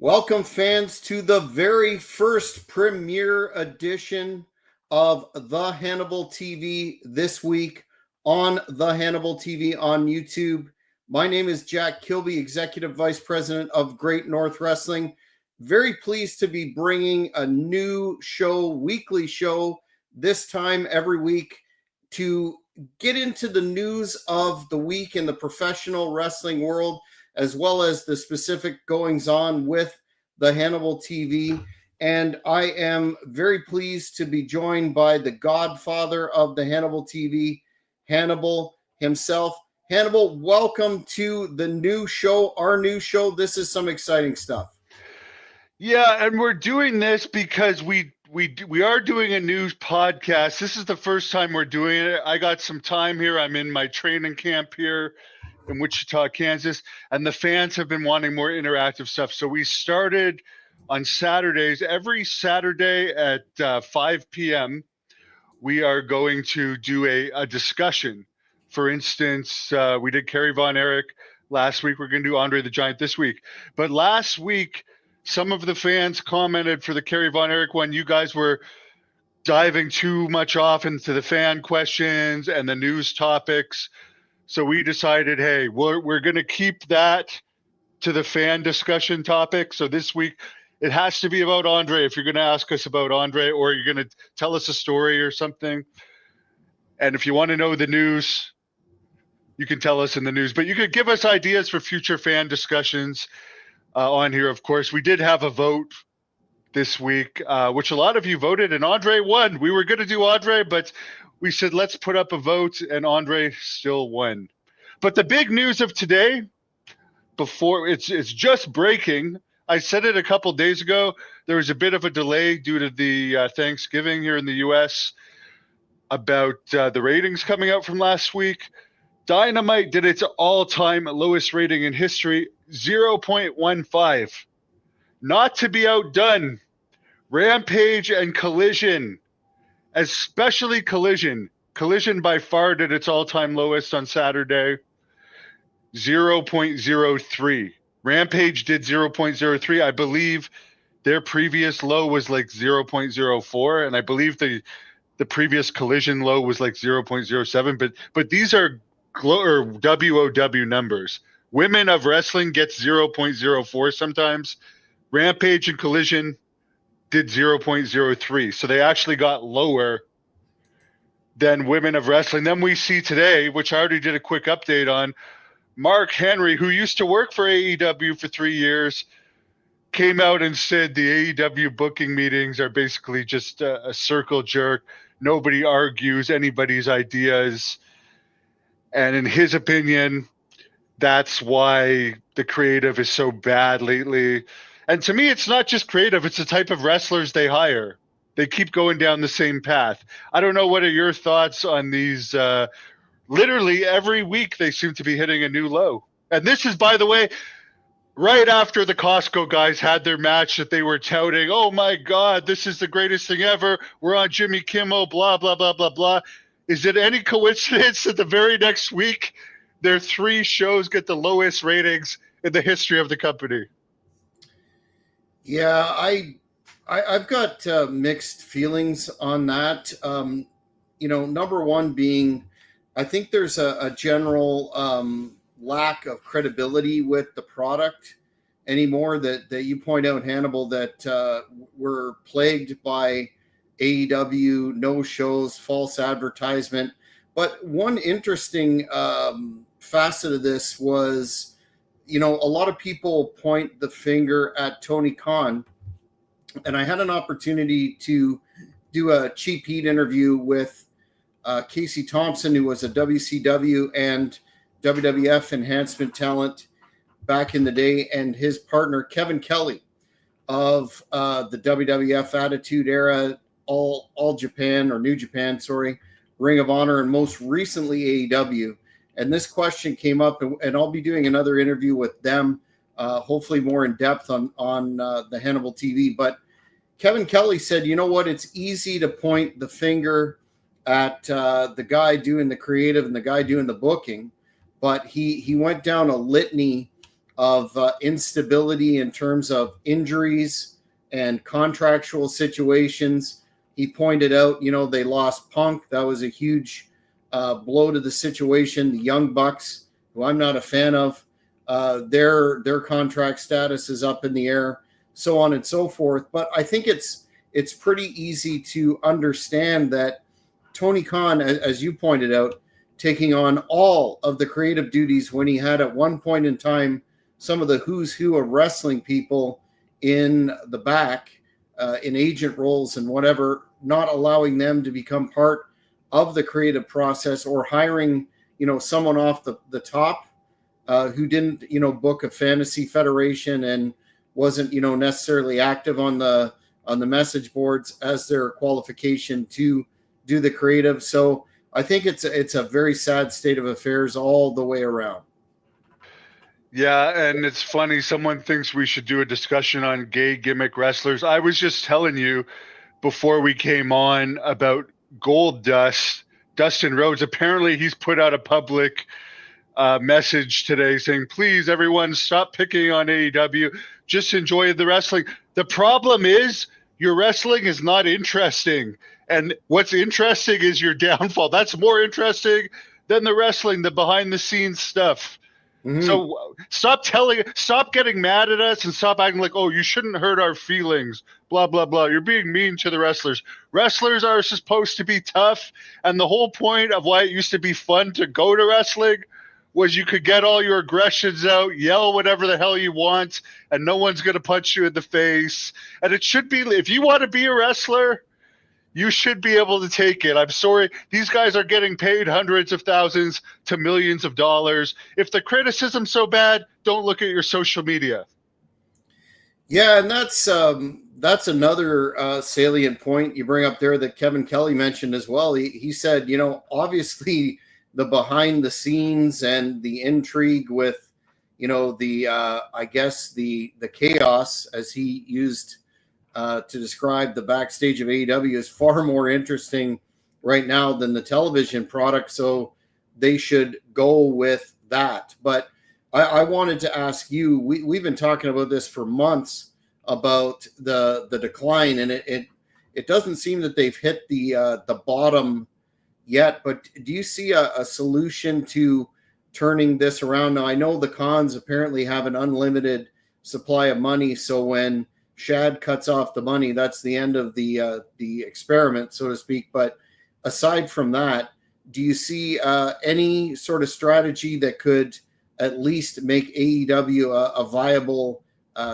Welcome, fans, to the very first premiere edition of The Hannibal TV this week on The Hannibal TV on YouTube. My name is Jack Kilby, Executive Vice President of Great North Wrestling. Very pleased to be bringing a new show, weekly show, this time every week to get into the news of the week in the professional wrestling world, as well as the specific goings-on with the Hannibal TV. And I am very pleased to be joined by the godfather of the Hannibal TV, Hannibal himself. Hannibal, welcome to the new show, our new show. This is some exciting stuff. Yeah, and we're doing this because we are doing a news podcast. This is the first time we're doing it. I got some time here. I'm in my training camp here in Wichita, Kansas, and the fans have been wanting more interactive stuff. So we started on Saturdays. Every Saturday at 5 p.m., we are going to do a discussion. For instance, we did Kerry Von Erich last week. We're going to do Andre the Giant this week. But last week, some of the fans commented for the Kerry Von Erich one, you guys were diving too much off into the fan questions and the news topics. So we decided, hey, we're going to keep that to the fan discussion topic. So this week, it has to be about Andre. If you're going to ask us about Andre, or you're going to tell us a story or something. And if you want to know the news, you can tell us in the news. But you could give us ideas for future fan discussions on here, of course. We did have a vote this week, which a lot of you voted, and Andre won. We were going to do Andre, but we said, let's put up a vote, and Andre still won. But the big news of today, before it's just breaking, I said it a couple days ago, there was a bit of a delay due to the Thanksgiving here in the U.S. about the ratings coming out from last week. Dynamite did its all-time lowest rating in history, 0.15. Not to be outdone, Rampage and Collision, especially Collision. Collision by far did its all-time lowest on Saturday, 0.03. Rampage did 0.03. I believe their previous low was like 0.04, and I believe the previous Collision low was like 0.07. But these are WOW numbers. Women of Wrestling gets 0.04 sometimes. Rampage and Collision did 0.03. So they actually got lower than Women of Wrestling. Then we see today, which I already did a quick update on, Mark Henry, who used to work for AEW for 3 years, came out and said the AEW booking meetings are basically just a circle jerk. Nobody argues anybody's ideas. And in his opinion, that's why the creative is so bad lately. And to me, it's not just creative. It's the type of wrestlers they hire. They keep going down the same path. I don't know. What are your thoughts on these? Literally every week they seem to be hitting a new low. And this is, by the way, right after the Costco guys had their match that they were touting. Oh, my God, this is the greatest thing ever. We're on Jimmy Kimmel, blah, blah, blah, blah, blah. Is it any coincidence that the very next week their 3 shows get the lowest ratings in the history of the company? Yeah, I've got mixed feelings on that. Number one being, I think there's a general lack of credibility with the product anymore that you point out, Hannibal, that we're plagued by AEW, no shows, false advertisement. But one interesting facet of this was, a lot of people point the finger at Tony Khan. And I had an opportunity to do a cheap heat interview with Casey Thompson, who was a WCW and WWF enhancement talent back in the day, and his partner, Kevin Kelly, of the WWF Attitude Era, All Japan, or New Japan, Ring of Honor, and most recently AEW. And this question came up, and I'll be doing another interview with them, hopefully more in depth on the Hannibal TV. But Kevin Kelly said, you know what, it's easy to point the finger at the guy doing the creative and the guy doing the booking, but he went down a litany of instability in terms of injuries and contractual situations. He pointed out, they lost Punk. That was a huge blow to the situation. The Young Bucks, who I'm not a fan of, their contract status is up in the air, so on and so forth. But I think it's pretty easy to understand that Tony Khan, as you pointed out, taking on all of the creative duties when he had at one point in time some of the who's who of wrestling people in the back, in agent roles and whatever, not allowing them to become part of the creative process, or hiring, someone off the top who didn't, book a fantasy federation and wasn't, necessarily active on the message boards as their qualification to do the creative. So I think it's a very sad state of affairs all the way around. Yeah, and it's funny. Someone thinks we should do a discussion on gay gimmick wrestlers. I was just telling you before we came on about Gold Dust, Dustin Rhodes. Apparently, he's put out a public message today saying, please, everyone, stop picking on AEW. Just enjoy the wrestling. The problem is your wrestling is not interesting. And what's interesting is your downfall. That's more interesting than the wrestling, the behind-the-scenes stuff. Mm-hmm. So stop getting mad at us and stop acting like, oh, you shouldn't hurt our feelings, blah, blah, blah. You're being mean to the wrestlers. Wrestlers are supposed to be tough. And the whole point of why it used to be fun to go to wrestling was you could get all your aggressions out, yell whatever the hell you want, and no one's going to punch you in the face. And it should be, if you want to be a wrestler, you should be able to take it. I'm sorry. These guys are getting paid hundreds of thousands to millions of dollars. If the criticism's so bad, don't look at your social media. Yeah, and that's another salient point you bring up there that Kevin Kelly mentioned as well. He said, obviously the behind the scenes and the intrigue with, I guess the chaos, as he used to describe the backstage of AEW, is far more interesting right now than the television product. So they should go with that. But I wanted to ask you, we've been talking about this for months about the decline, and it doesn't seem that they've hit the bottom yet. But do you see a solution to turning this around? Now, I know the Khans apparently have an unlimited supply of money, so when Shad cuts off the money, that's the end of the experiment, so to speak. But aside from that, do you see any sort of strategy that could at least make AEW a viable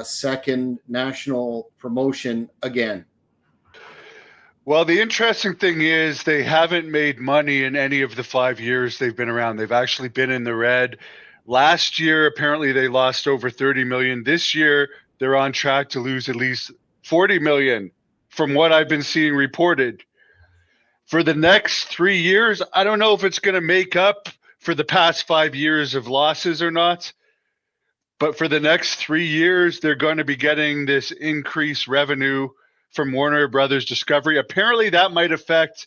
second national promotion again? Well, the interesting thing is they haven't made money in any of the 5 years they've been around. They've actually been in the red. Last year, apparently they lost over $30 million. This year, they're on track to lose at least $40 million from what I've been seeing reported. For the next 3 years, I don't know if it's going to make up for the past 5 years of losses or not. But for the next 3 years, they're going to be getting this increased revenue from Warner Brothers Discovery. Apparently, that might affect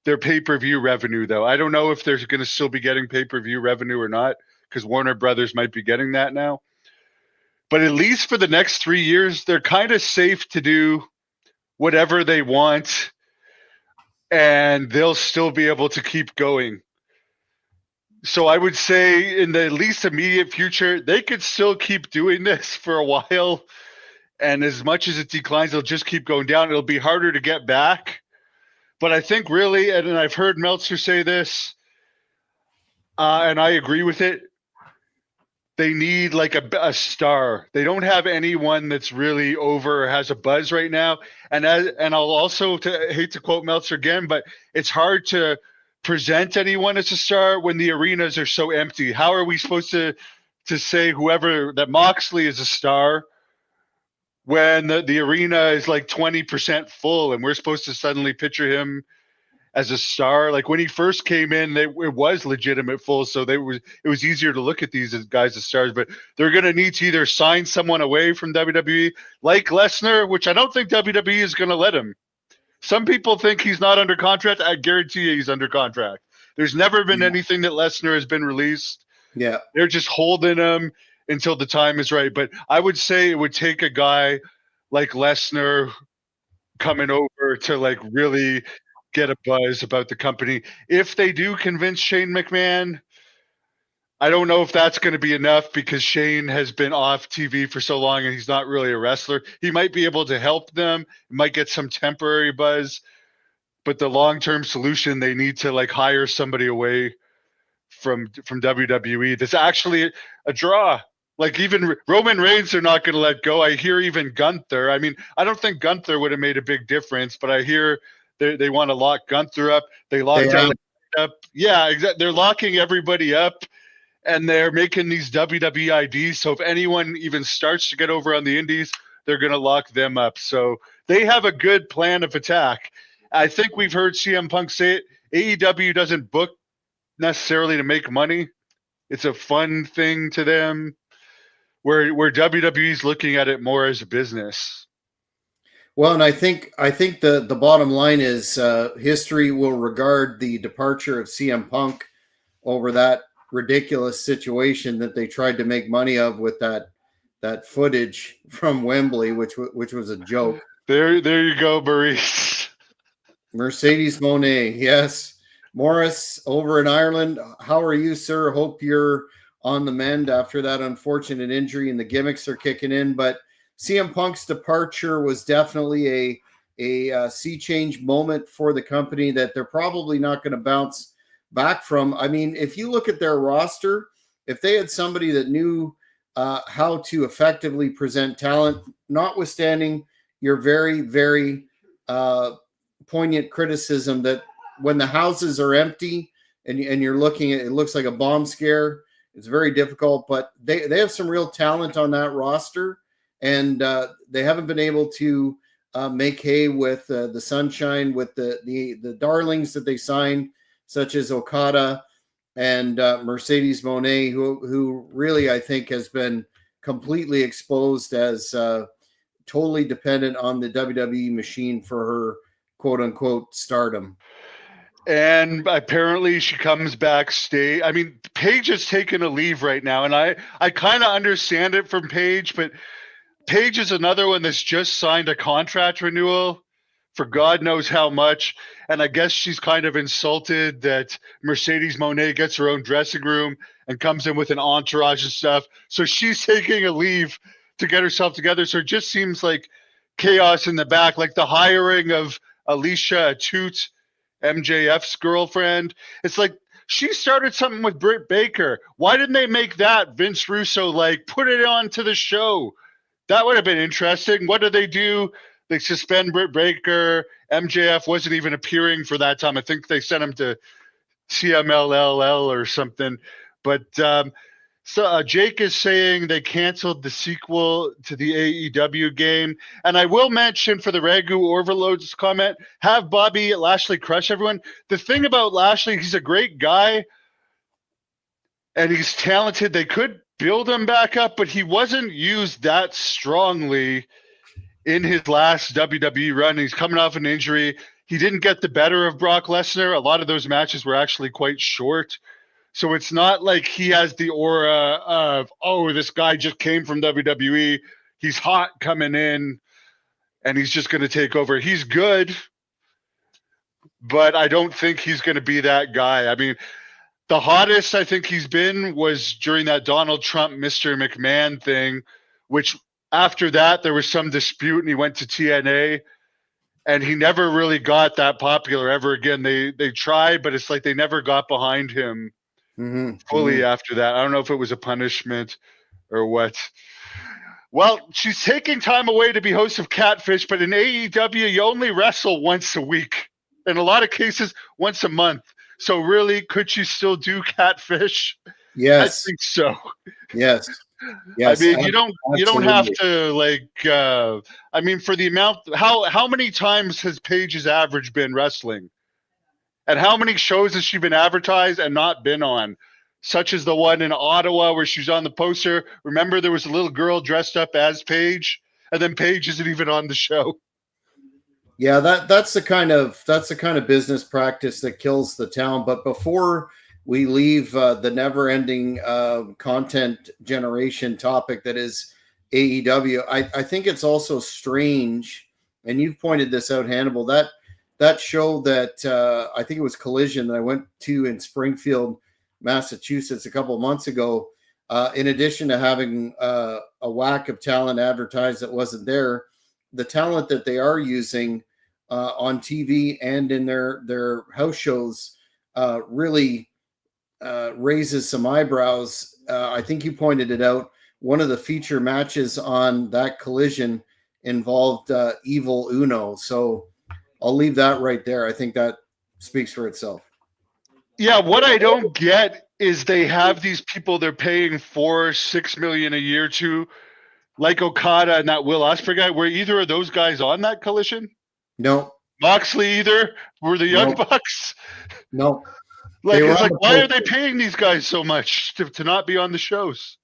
their pay-per-view revenue, though. I don't know if they're going to still be getting pay-per-view revenue or not, because Warner Brothers might be getting that now. But at least for the next 3 years, they're kind of safe to do whatever they want, and they'll still be able to keep going. So I would say in the least immediate future, they could still keep doing this for a while. And as much as it declines, it'll just keep going down. It'll be harder to get back. But I think really, and I've heard Meltzer say this, and I agree with it, they need like a star. They don't have anyone that's really over or has a buzz right now. And I'll also, hate to quote Meltzer again, but it's hard to present anyone as a star when the arenas are so empty. How are we supposed to say whoever that Moxley is a star when the arena is like 20% full and we're supposed to suddenly picture him as a star? Like when he first came in, it was legitimate full, so it was easier to look at these guys as stars. But they're going to need to either sign someone away from WWE, like Lesnar, which I don't think WWE is going to let him. Some people think he's not under contract. I guarantee you he's under contract. There's never been anything that Lesnar has been released. Yeah, they're just holding him. until the time is right. But I would say it would take a guy like Lesnar coming over to like really get a buzz about the company. If they do convince Shane McMahon, I don't know if that's going to be enough because Shane has been off TV for so long and he's not really a wrestler. He might be able to help them, might get some temporary buzz, but the long-term solution, they need to like hire somebody away from WWE that's actually a draw. Like even Roman Reigns, they're not going to let go. I hear even Gunther. I mean, I don't think Gunther would have made a big difference, but I hear they want to lock Gunther up. They locked up. Yeah, exactly. They're locking everybody up. And they're making these WWE IDs. So if anyone even starts to get over on the indies, they're going to lock them up. So they have a good plan of attack. I think we've heard CM Punk say it. AEW doesn't book necessarily to make money. It's a fun thing to them, where WWE is looking at it more as a business. Well, and I think the bottom line is history will regard the departure of CM Punk over that ridiculous situation that they tried to make money of with that footage from Wembley, which was a joke. There you go, Maurice. Mercedes Moné, yes. Morris over in Ireland. How are you, sir? Hope you're on the mend after that unfortunate injury and the gimmicks are kicking in. But CM Punk's departure was definitely a sea change moment for the company that they're probably not going to bounce back from. I mean, if you look at their roster, if they had somebody that knew how to effectively present talent, notwithstanding your very, very poignant criticism that when the houses are empty and you're looking at it, looks like a bomb scare. It's very difficult, but they have some real talent on that roster, and they haven't been able to make hay with the sunshine, with the darlings that they signed, such as Okada and Mercedes Moné, who really, I think, has been completely exposed as totally dependent on the WWE machine for her quote-unquote stardom. And apparently she comes backstage. I mean, Paige is taking a leave right now, and I kind of understand it from Paige, but Paige is another one that's just signed a contract renewal for God knows how much. And I guess she's kind of insulted that Mercedes Moné gets her own dressing room and comes in with an entourage and stuff. So she's taking a leave to get herself together. So it just seems like chaos in the back, like the hiring of Alicia Atout, MJF's girlfriend. It's like she started something with Britt Baker. Why didn't they make that Vince Russo like put it on to the show? That would have been interesting. What did they do? They suspend Britt Baker. MJF wasn't even appearing for that time. I think they sent him to CMLL or something. But so Jake is saying they canceled the sequel to the AEW game. And I will mention for the Ragu Overload's comment, have Bobby Lashley crush everyone. The thing about Lashley, he's a great guy and he's talented. They could build him back up, but he wasn't used that strongly in his last WWE run. He's coming off an injury. He didn't get the better of Brock Lesnar. A lot of those matches were actually quite short. So it's not like he has the aura of, oh, this guy just came from WWE. He's hot coming in and he's just going to take over. He's good, but I don't think he's going to be that guy. I mean, the hottest I think he's been was during that Donald Trump, Mr. McMahon thing, which after that there was some dispute and he went to TNA and he never really got that popular ever again. They tried, but it's like they never got behind him fully after that. I don't know if it was a punishment or what. Well, she's taking time away to be host of Catfish, but in AEW, you only wrestle once a week. In a lot of cases, once a month. So really, could she still do Catfish? Yes. I think so. Yes. Yes. I mean, you don't have to like. I mean, for the amount, how many times has Paige's average been wrestling, and how many shows has she been advertised and not been on? Such as the one in Ottawa where she's on the poster. Remember, there was a little girl dressed up as Paige, and then Paige isn't even on the show. Yeah, that's the kind of business practice that kills the town. But before we leave the never-ending content generation topic that is AEW. I think it's also strange, and you've pointed this out, Hannibal, that show that I think it was Collision that I went to in Springfield, Massachusetts a couple of months ago. In addition to having a whack of talent advertised that wasn't there, the talent that they are using on TV and in their house shows really raises some eyebrows. I think you pointed it out. One of the feature matches on that Collision involved Evil Uno. So I'll leave that right there. I think that speaks for itself. Yeah, what I don't get is they have these people they're paying $4-6 million a year to, like Okada and that Will Ospreay guy. Were either of those guys on that Collision? No. Moxley either? Were the Young Bucks? No. Like, it's like, why are they paying these guys so much to not be on the shows?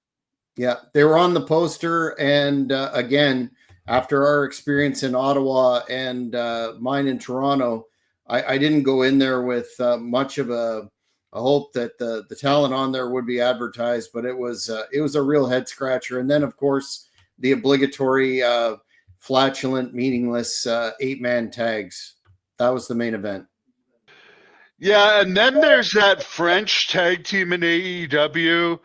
Yeah, they were on the poster, and again, after our experience in Ottawa and mine in Toronto, I didn't go in there with much of a hope that the talent on there would be advertised, but it was a real head scratcher. And then, of course, the obligatory flatulent, meaningless 8-man tags. That was the main event. Yeah, and then there's that French tag team in AEW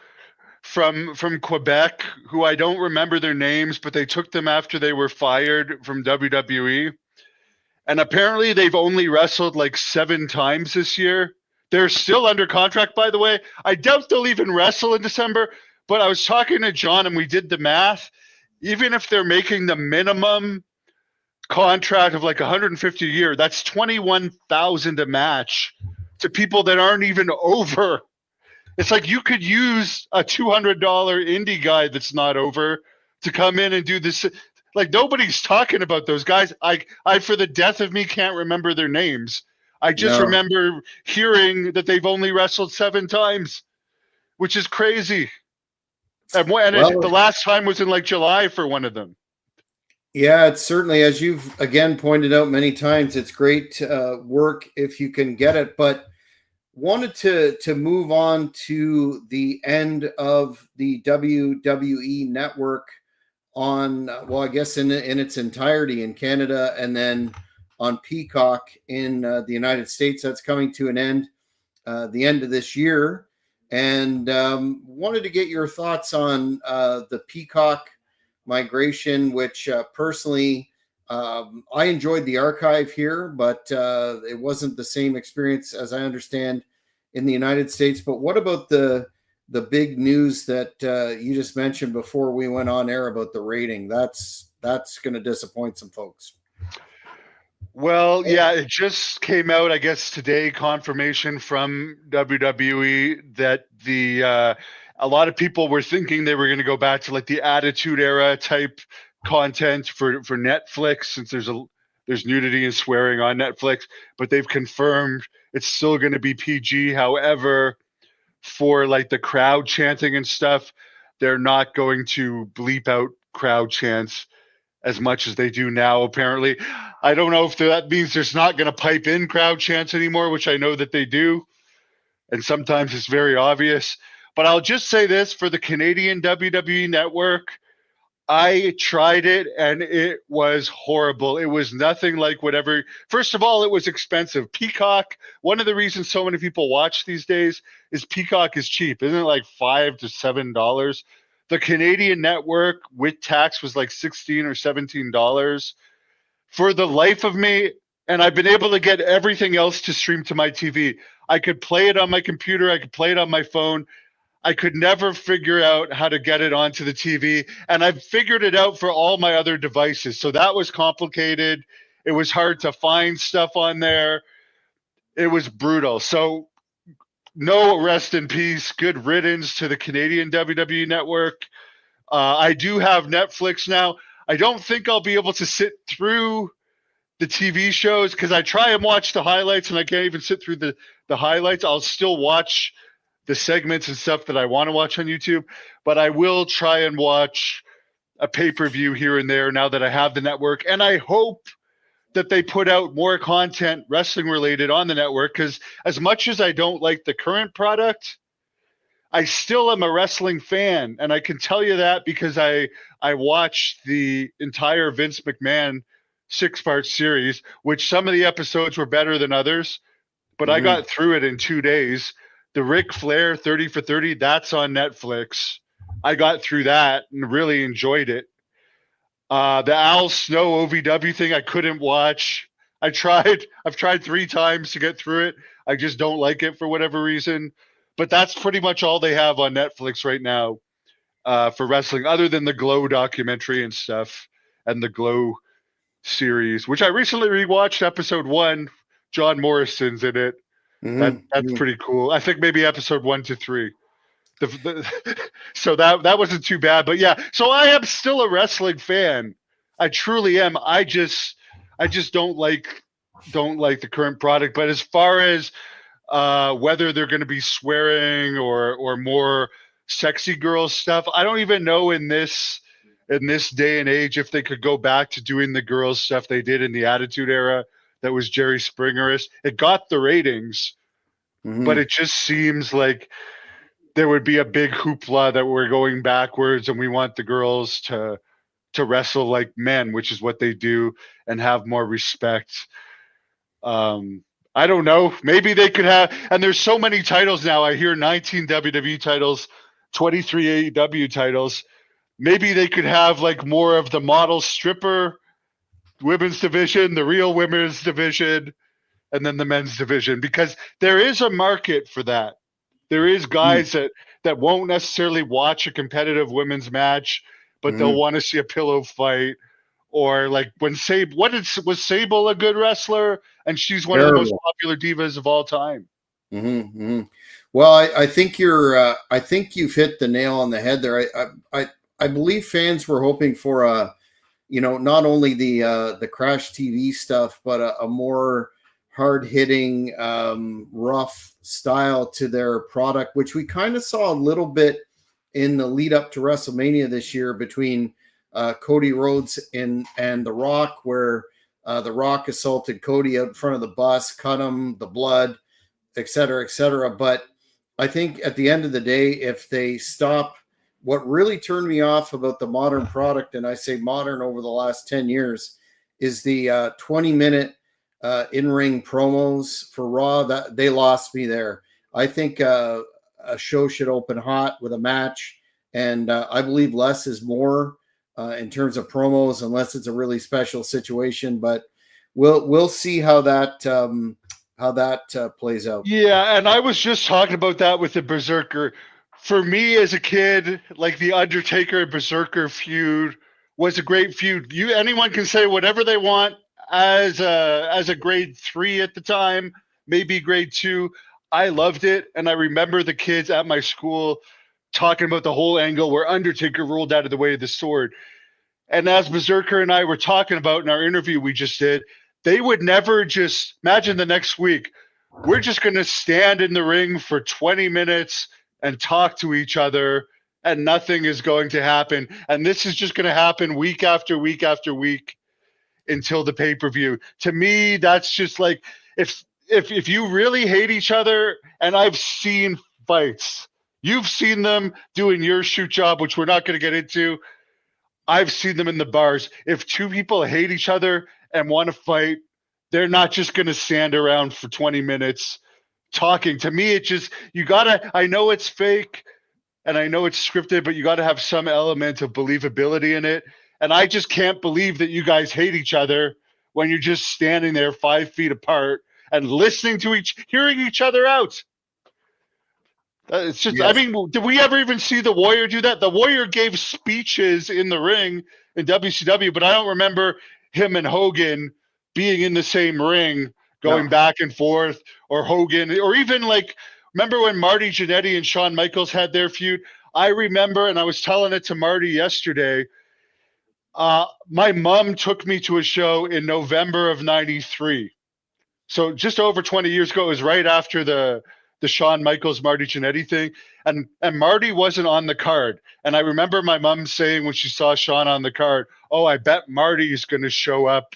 from Quebec, who I don't remember their names, but they took them after they were fired from WWE. And apparently they've only wrestled like 7 times this year. They're still under contract, by the way. I doubt they'll even wrestle in December, but I was talking to John and we did the math. Even if they're making the minimum contract of like 150 a year, that's 21,000 a match to people that aren't even over. It's like you could use a $200 indie guy that's not over to come in and do this. Like, nobody's talking about those guys. I for the death of me can't remember their names. I just remember hearing that they've only wrestled 7 times, which is crazy. And the last time was in like July for one of them. Yeah, it's certainly, as you've again pointed out many times, it's great work if you can get it. But wanted to move on to the end of the WWE Network on, well, I guess in its entirety in Canada, and then on Peacock in the United States. That's coming to an end the end of this year. And wanted to get your thoughts on the Peacock migration, which personally I enjoyed the archive here, but it wasn't the same experience, as I understand, in the United States. But what about the big news that you just mentioned before we went on air about the rating? That's going to disappoint some folks. Well, yeah, it just came out, I guess, today, confirmation from WWE that a lot of people were thinking they were going to go back to like the Attitude Era type content for Netflix, since there's nudity and swearing on Netflix, but they've confirmed it's still going to be PG. However, for like the crowd chanting and stuff, they're not going to bleep out crowd chants as much as they do now, apparently. I don't know if that means there's not going to pipe in crowd chants anymore, which I know that they do, and sometimes it's very obvious. But I'll just say this, for the Canadian WWE Network, I tried it and it was horrible. It was nothing like whatever. First of all, it was expensive. Peacock, one of the reasons so many people watch these days is Peacock is cheap. Isn't it like $5 to $7? The Canadian network with tax was like $16 or $17. For the life of me, and I've been able to get everything else to stream to my TV. I could play it on my computer. I could play it on my phone. I could never figure out how to get it onto the TV. And I've figured it out for all my other devices. So that was complicated. It was hard to find stuff on there. It was brutal. So no, rest in peace. Good riddance to the Canadian WWE Network. I do have Netflix now. I don't think I'll be able to sit through the TV shows because I try and watch the highlights and I can't even sit through the highlights. I'll still watch the segments and stuff that I want to watch on YouTube, but I will try and watch a pay-per-view here and there now that I have the network. And I hope that they put out more content wrestling related on the network, because as much as I don't like the current product, I still am a wrestling fan, and I can tell you that because I watched the entire Vince McMahon 6-part series, which some of the episodes were better than others, but I got through it in 2 days. The Ric Flair 30 for 30, that's on Netflix. I got through that and really enjoyed it. The Al Snow OVW thing I couldn't watch. I've tried 3 times to get through it. I just don't like it for whatever reason. But that's pretty much all they have on Netflix right now for wrestling, other than the Glow documentary and stuff, and the Glow series, which I recently rewatched episode 1. John Morrison's in it. That's pretty cool. I think maybe episode 1 to 3. So that wasn't too bad. But yeah, so I am still a wrestling fan. I truly am. I just don't like the current product. But as far as whether they're going to be swearing or more sexy girl stuff, I don't even know in this day and age if they could go back to doing the girls stuff they did in the Attitude Era that was Jerry Springerish. It got the ratings, but it just seems like there would be a big hoopla that we're going backwards and we want the girls to wrestle like men, which is what they do, and have more respect. I don't know. Maybe they could have, and there's so many titles now. I hear 19 WWE titles, 23 AEW titles. Maybe they could have like more of the model stripper women's division, the real women's division, and then the men's division, because there is a market for that. There is guys that won't necessarily watch a competitive women's match, but they'll want to see a pillow fight. Or like when was Sable a good wrestler? And she's one of the most popular divas of all time. Well, I think I think you've hit the nail on the head there. I believe fans were hoping for not only the Crash TV stuff, but a more hard-hitting, rough style to their product, which we kind of saw a little bit in the lead up to WrestleMania this year between Cody Rhodes and The Rock, where The Rock assaulted Cody out in front of the bus, cut him, the blood, et cetera, et cetera. But I think at the end of the day, if they stop, what really turned me off about the modern product, and I say modern over the last 10 years, is the 20-minute in-ring promos for Raw. That they lost me there. I think a show should open hot with a match, and I believe less is more in terms of promos, unless it's a really special situation. But we'll see how that plays out. Yeah, and I was just talking about that with the Berserker. For me as a kid, like the Undertaker and Berserker feud was a great feud. Anyone can say whatever they want as a grade 3 at the time, maybe grade 2. I loved it, and I remember the kids at my school talking about the whole angle where Undertaker rolled out of the way of the sword. And as Berserker and I were talking about in our interview we just did, they would never just imagine the next week, we're just going to stand in the ring for 20 minutes and talk to each other, and nothing is going to happen. And this is just going to happen week after week after week until the pay-per-view. To me, that's just like, if you really hate each other, and I've seen fights, you've seen them doing your shoot job, which we're not going to get into. I've seen them in the bars. If two people hate each other and want to fight, they're not just going to stand around for 20 minutes talking. To me, it just, I know it's fake and I know it's scripted, but you got to have some element of believability in it. And I just can't believe that you guys hate each other when you're just standing there 5 feet apart and listening to hearing each other out. It's just, yes. I mean, did we ever even see the Warrior do that? The Warrior gave speeches in the ring in WCW, but I don't remember him and Hogan being in the same ring, going back and forth, or Hogan, or even like, remember when Marty Jannetty and Shawn Michaels had their feud? I remember, and I was telling it to Marty yesterday, my mom took me to a show in November of '93. So just over 20 years ago. It was right after the Shawn Michaels, Marty Jannetty thing. And Marty wasn't on the card. And I remember my mom saying when she saw Shawn on the card, oh, I bet Marty's going to show up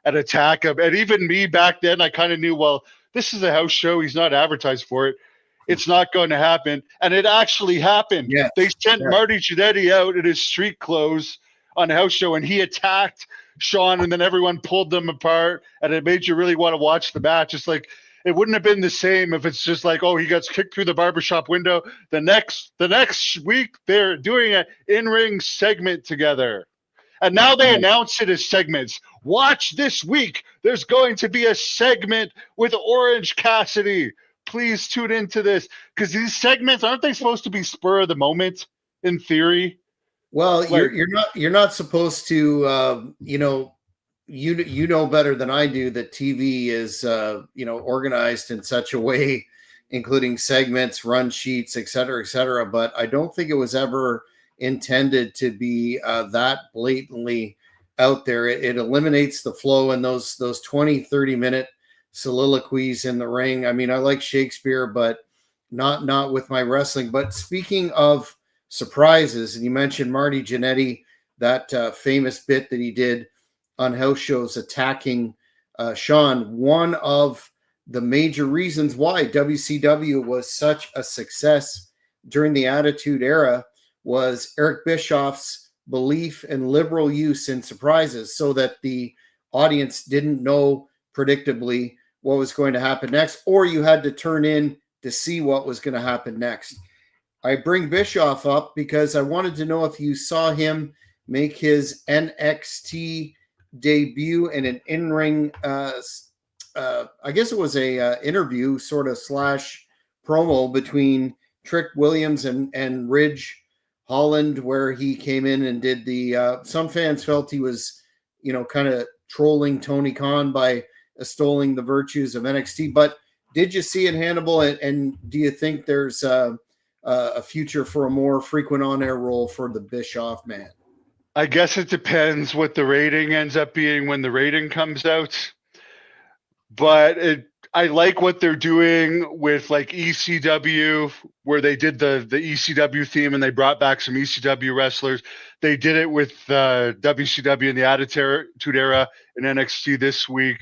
and attack him. And even me back then, I kind of knew, well, this is a house show. He's not advertised for it. It's not going to happen. And it actually happened. Yes. They sent Yeah. Marty Jannetty out in his street clothes on a house show, and he attacked Sean, and then everyone pulled them apart, and it made you really want to watch the match. It's like, it wouldn't have been the same if it's just like, oh, he gets kicked through the barbershop window. The next week, they're doing an in-ring segment together. And now they announce it as segments. Watch this week. There's going to be a segment with Orange Cassidy. Please tune into this, because these segments, aren't they supposed to be spur of the moment in theory? Well, you're not supposed to you know better than I do that TV is organized in such a way, including segments, run sheets, et cetera, but I don't think it was ever intended to be that blatantly out there. It eliminates the flow and those 20-30 minute soliloquies in the ring. I mean, I like Shakespeare, but not with my wrestling. But speaking of surprises, and you mentioned Marty Jannetty, that famous bit that he did on house shows attacking Sean. One of the major reasons why WCW was such a success during the Attitude Era was Eric Bischoff's belief and liberal use in surprises, so that the audience didn't know predictably what was going to happen next, or you had to turn in to see what was going to happen next. I bring Bischoff up because I wanted to know if you saw him make his NXT debut in an in-ring, I guess it was a interview sort of / promo between Trick Williams and Ridge Holland, where he came in and did the, some fans felt he was, kind of trolling Tony Khan by extolling the virtues of NXT. But did you see it, Hannibal? And do you think there's a future for a more frequent on-air role for the Bischoff man? I guess it depends what the rating ends up being when the rating comes out. But I like what they're doing with like ECW, where they did the ECW theme and they brought back some ECW wrestlers. They did it with WCW in the Attitude Era and NXT this week.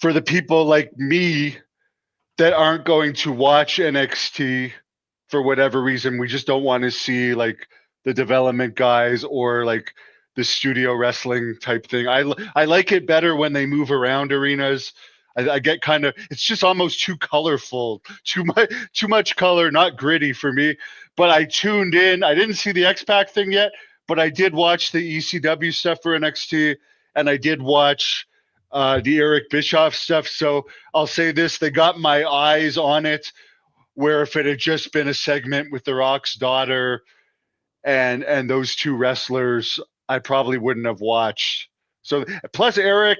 For the people like me that aren't going to watch NXT for whatever reason, we just don't want to see like the development guys or like the studio wrestling type thing. I like it better when they move around arenas. I get kind of, it's just almost too colorful, too much color, not gritty for me. But I tuned in. I didn't see the X-Pac thing yet, but I did watch the ECW stuff for NXT, and I did watch the Eric Bischoff stuff. So I'll say this, they got my eyes on it, where if it had just been a segment with The Rock's daughter and those two wrestlers, I probably wouldn't have watched. So plus Eric,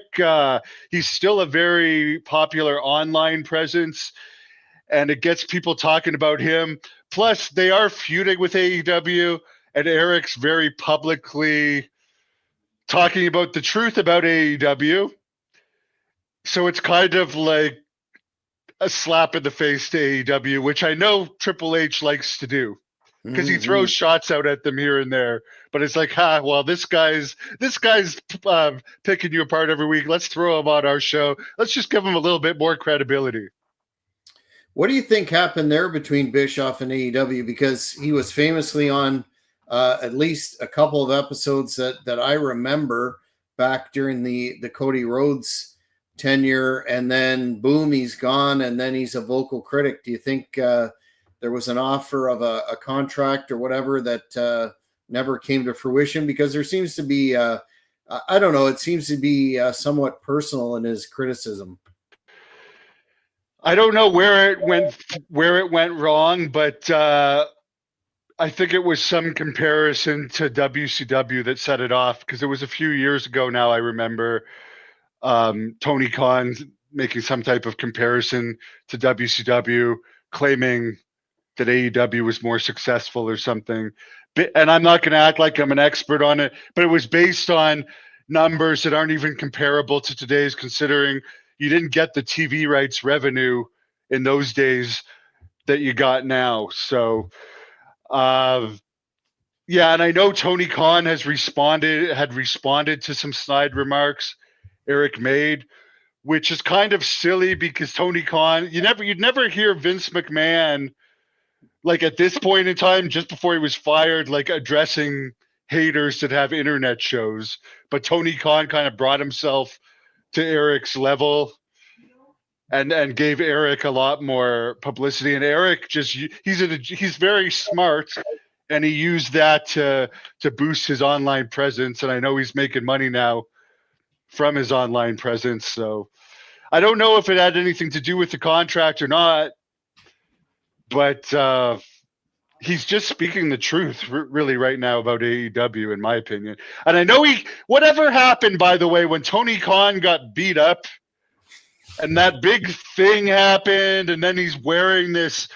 he's still a very popular online presence, and it gets people talking about him. Plus they are feuding with AEW, and Eric's very publicly talking about the truth about AEW. So it's kind of like a slap in the face to AEW, which I know Triple H likes to do, because he throws shots out at them here and there. But it's like, well, this guy's picking you apart every week. Let's throw him on our show. Let's just give him a little bit more credibility. What do you think happened there between Bischoff and AEW? Because he was famously on at least a couple of episodes that I remember back during the Cody Rhodes tenure, and then boom, he's gone, and then he's a vocal critic. Do you think there was an offer of a contract or whatever that never came to fruition? Because there seems to be, I don't know, it seems to be somewhat personal in his criticism. I don't know where it went wrong, but I think it was some comparison to WCW that set it off, because it was a few years ago now. I remember Tony Khan making some type of comparison to WCW, claiming that AEW was more successful or something. And I'm not going to act like I'm an expert on it, but it was based on numbers that aren't even comparable to today's, considering you didn't get the TV rights revenue in those days that you got now. So, yeah, and I know Tony Khan had responded to some snide remarks, Eric made, which is kind of silly because Tony Khan, you'd never hear Vince McMahon like at this point in time, just before he was fired, like addressing haters that have internet shows. But Tony Khan kind of brought himself to Eric's level and gave Eric a lot more publicity. And Eric he's very smart, and he used that to boost his online presence. And I know he's making money now from his online presence. So I don't know if it had anything to do with the contract or not, but he's just speaking the truth really right now about AEW, in my opinion. And I know whatever happened, by the way, when Tony Khan got beat up and that big thing happened, and then he's wearing this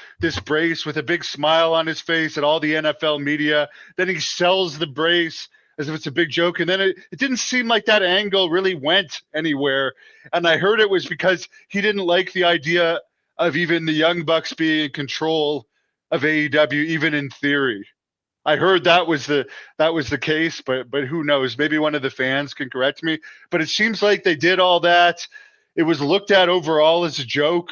brace with a big smile on his face at all the NFL media. Then he sells the brace as if it's a big joke. And then it didn't seem like that angle really went anywhere. And I heard it was because he didn't like the idea of even the Young Bucks being in control of AEW, even in theory. I heard that was the case, but who knows? Maybe one of the fans can correct me. But it seems like they did all that. It was looked at overall as a joke,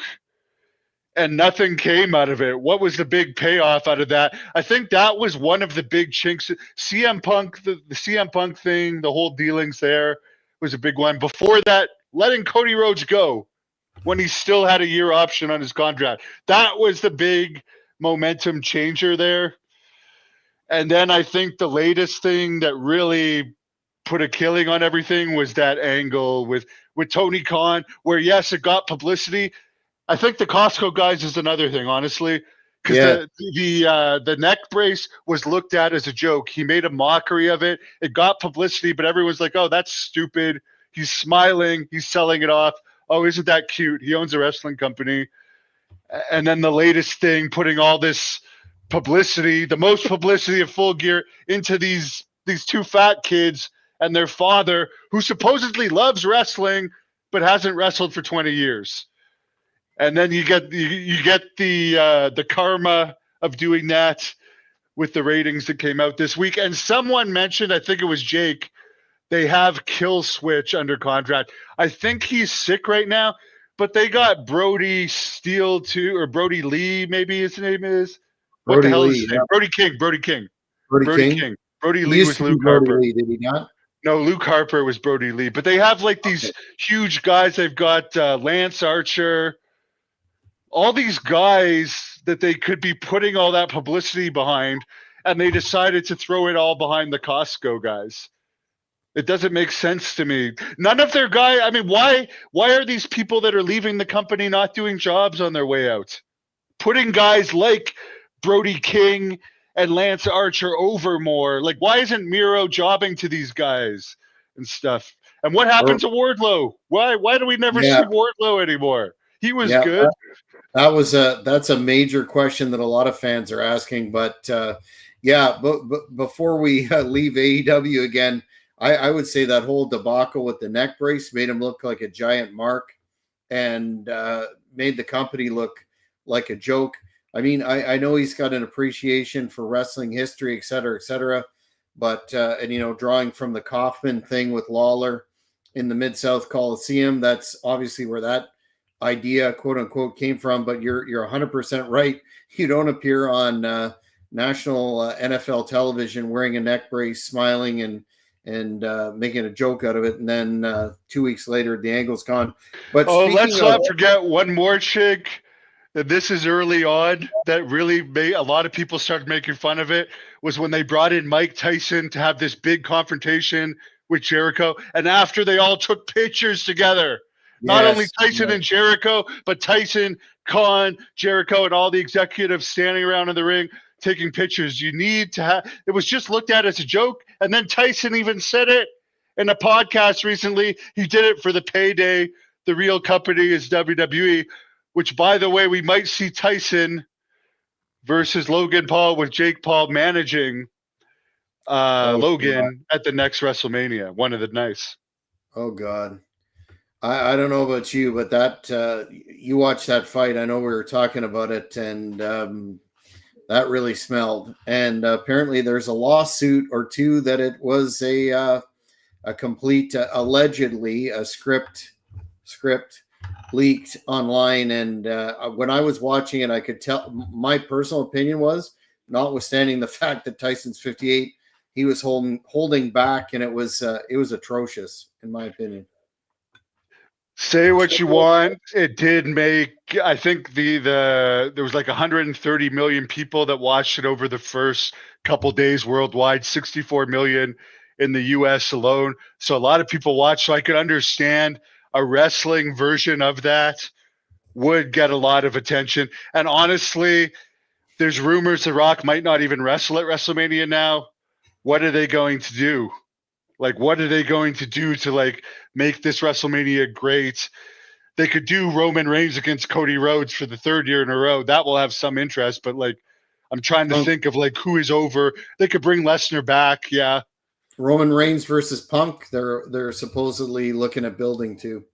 and nothing came out of it. What was the big payoff out of that? I think that was one of the big chinks. CM Punk, the CM Punk thing, the whole dealings there was a big one. Before that, letting Cody Rhodes go when he still had a year option on his contract. That was the big momentum changer there. And then I think the latest thing that really put a killing on everything was that angle with Tony Khan, where yes, it got publicity. I think the Costco guys is another thing, honestly, because the neck brace was looked at as a joke. He made a mockery of it. It got publicity, but everyone's like, "Oh, that's stupid." He's smiling. He's selling it off. Oh, isn't that cute? He owns a wrestling company. And then the latest thing, putting all this publicity, the most publicity of Full Gear, into these two fat kids and their father, who supposedly loves wrestling but hasn't wrestled for 20 years. And then you get the karma of doing that with the ratings that came out this week. And someone mentioned, I think it was Jake, they have Kill Switch under contract. I think he's sick right now, but they got Brody Steele too, or Brody Lee, maybe his name is. What the hell is his name? Brody King. Brody King. Brody Lee was Luke Harper. Lee, did he not? No, Luke Harper was Brody Lee. But they have like these huge guys. They've got Lance Archer, all these guys that they could be putting all that publicity behind, and they decided to throw it all behind the Costco guys. It doesn't make sense to me. None of their guys. I mean, why are these people that are leaving the company not doing jobs on their way out? Putting guys like Brody King and Lance Archer over more. Like, why isn't Miro jobbing to these guys and stuff? And what happened to Wardlow? Why do we never see Wardlow anymore? He was good. That's a major question that a lot of fans are asking. But before we leave AEW again, I would say that whole debacle with the neck brace made him look like a giant mark and made the company look like a joke. I mean, I know he's got an appreciation for wrestling history, et cetera, but drawing from the Kaufman thing with Lawler in the Mid-South Coliseum, that's obviously where that idea, quote unquote, came from. But you're 100% right. You don't appear on national NFL television wearing a neck brace, smiling and making a joke out of it, and then 2 weeks later the angle's gone. But let's not forget one more chick. This is early on that really made a lot of people started making fun of it, was when they brought in Mike Tyson to have this big confrontation with Jericho. And after they all took pictures together, not only Tyson and Jericho, but Tyson, Khan, Jericho, and all the executives standing around in the ring taking pictures. You need to have, it was just looked at as a joke. And then Tyson even said it in a podcast recently. He did it for the payday. The real company is WWE. Which, by the way, we might see Tyson versus Logan Paul with Jake Paul managing Logan at the next WrestleMania. One of the nights. Oh, God. I don't know about you, but that you watched that fight. I know we were talking about it, and that really smelled. And apparently there's a lawsuit or two that it was a a complete allegedly a script leaked online, and when I was watching it, I could tell. My personal opinion was, notwithstanding the fact that Tyson's 58, he was holding back, and it was atrocious in my opinion. Say what you want. It did make, I think there was like 130 million people that watched it over the first couple days worldwide, 64 million in the US alone. So a lot of people watched. So I could understand a wrestling version of that would get a lot of attention. And honestly, there's rumors The Rock might not even wrestle at WrestleMania now. What are they going to do? Like, what are they going to do to like make this WrestleMania great? They could do Roman Reigns against Cody Rhodes for the third year in a row. That will have some interest, but like, I'm trying to think of like who is over. They could bring Lesnar back. Yeah. Roman Reigns versus Punk. They're supposedly looking at building too.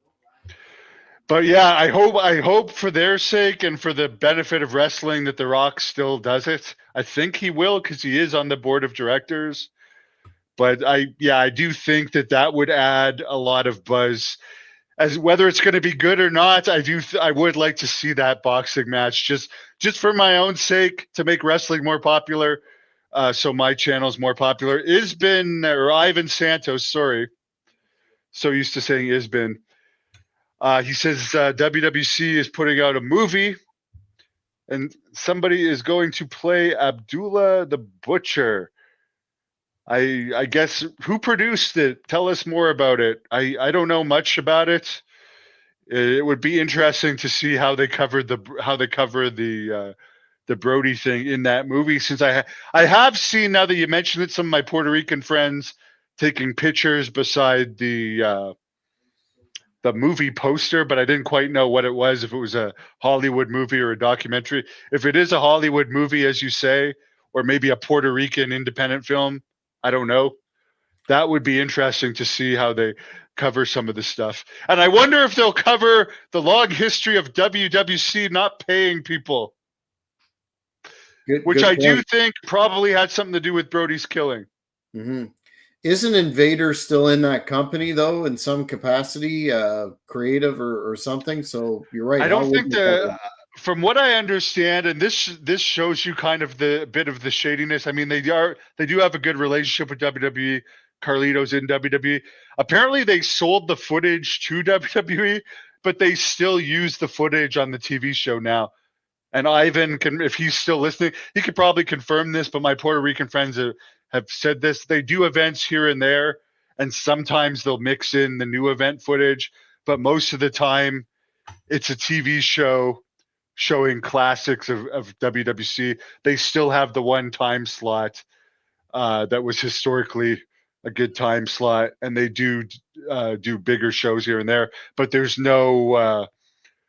But yeah, I hope for their sake and for the benefit of wrestling that The Rock still does it. I think he will, because he is on the board of directors. But I do think that would add a lot of buzz. As whether it's going to be good or not, I would like to see that boxing match just for my own sake, to make wrestling more popular. So my channel's more popular. Ivan Santos, sorry. So used to saying Isbin. He says WWC is putting out a movie, and somebody is going to play Abdullah the Butcher. I guess, who produced it? Tell us more about it. I don't know much about it. It would be interesting to see how they cover the Brody thing in that movie. Since I have seen, now that you mentioned it, some of my Puerto Rican friends taking pictures beside the movie poster, but I didn't quite know what it was, if it was a Hollywood movie or a documentary. If it is a Hollywood movie, as you say, or maybe a Puerto Rican independent film, I don't know. That would be interesting to see how they cover some of the stuff. And I wonder if they'll cover the long history of WWC not paying people, which I do think probably had something to do with Brody's killing. Mm-hmm. Isn't Invader still in that company, though, in some capacity, creative or something? So you're right. I don't think from what I understand, and this shows you kind of the bit of the shadiness. I mean, they do have a good relationship with WWE. Carlito's in WWE. Apparently, they sold the footage to WWE, but they still use the footage on the TV show now. And Ivan can, if he's still listening, he could probably confirm this. But my Puerto Rican friends have said this. They do events here and there, and sometimes they'll mix in the new event footage. But most of the time, it's a TV show showing classics of WWC. They still have the one time slot that was historically a good time slot, and they do bigger shows here and there. But there's no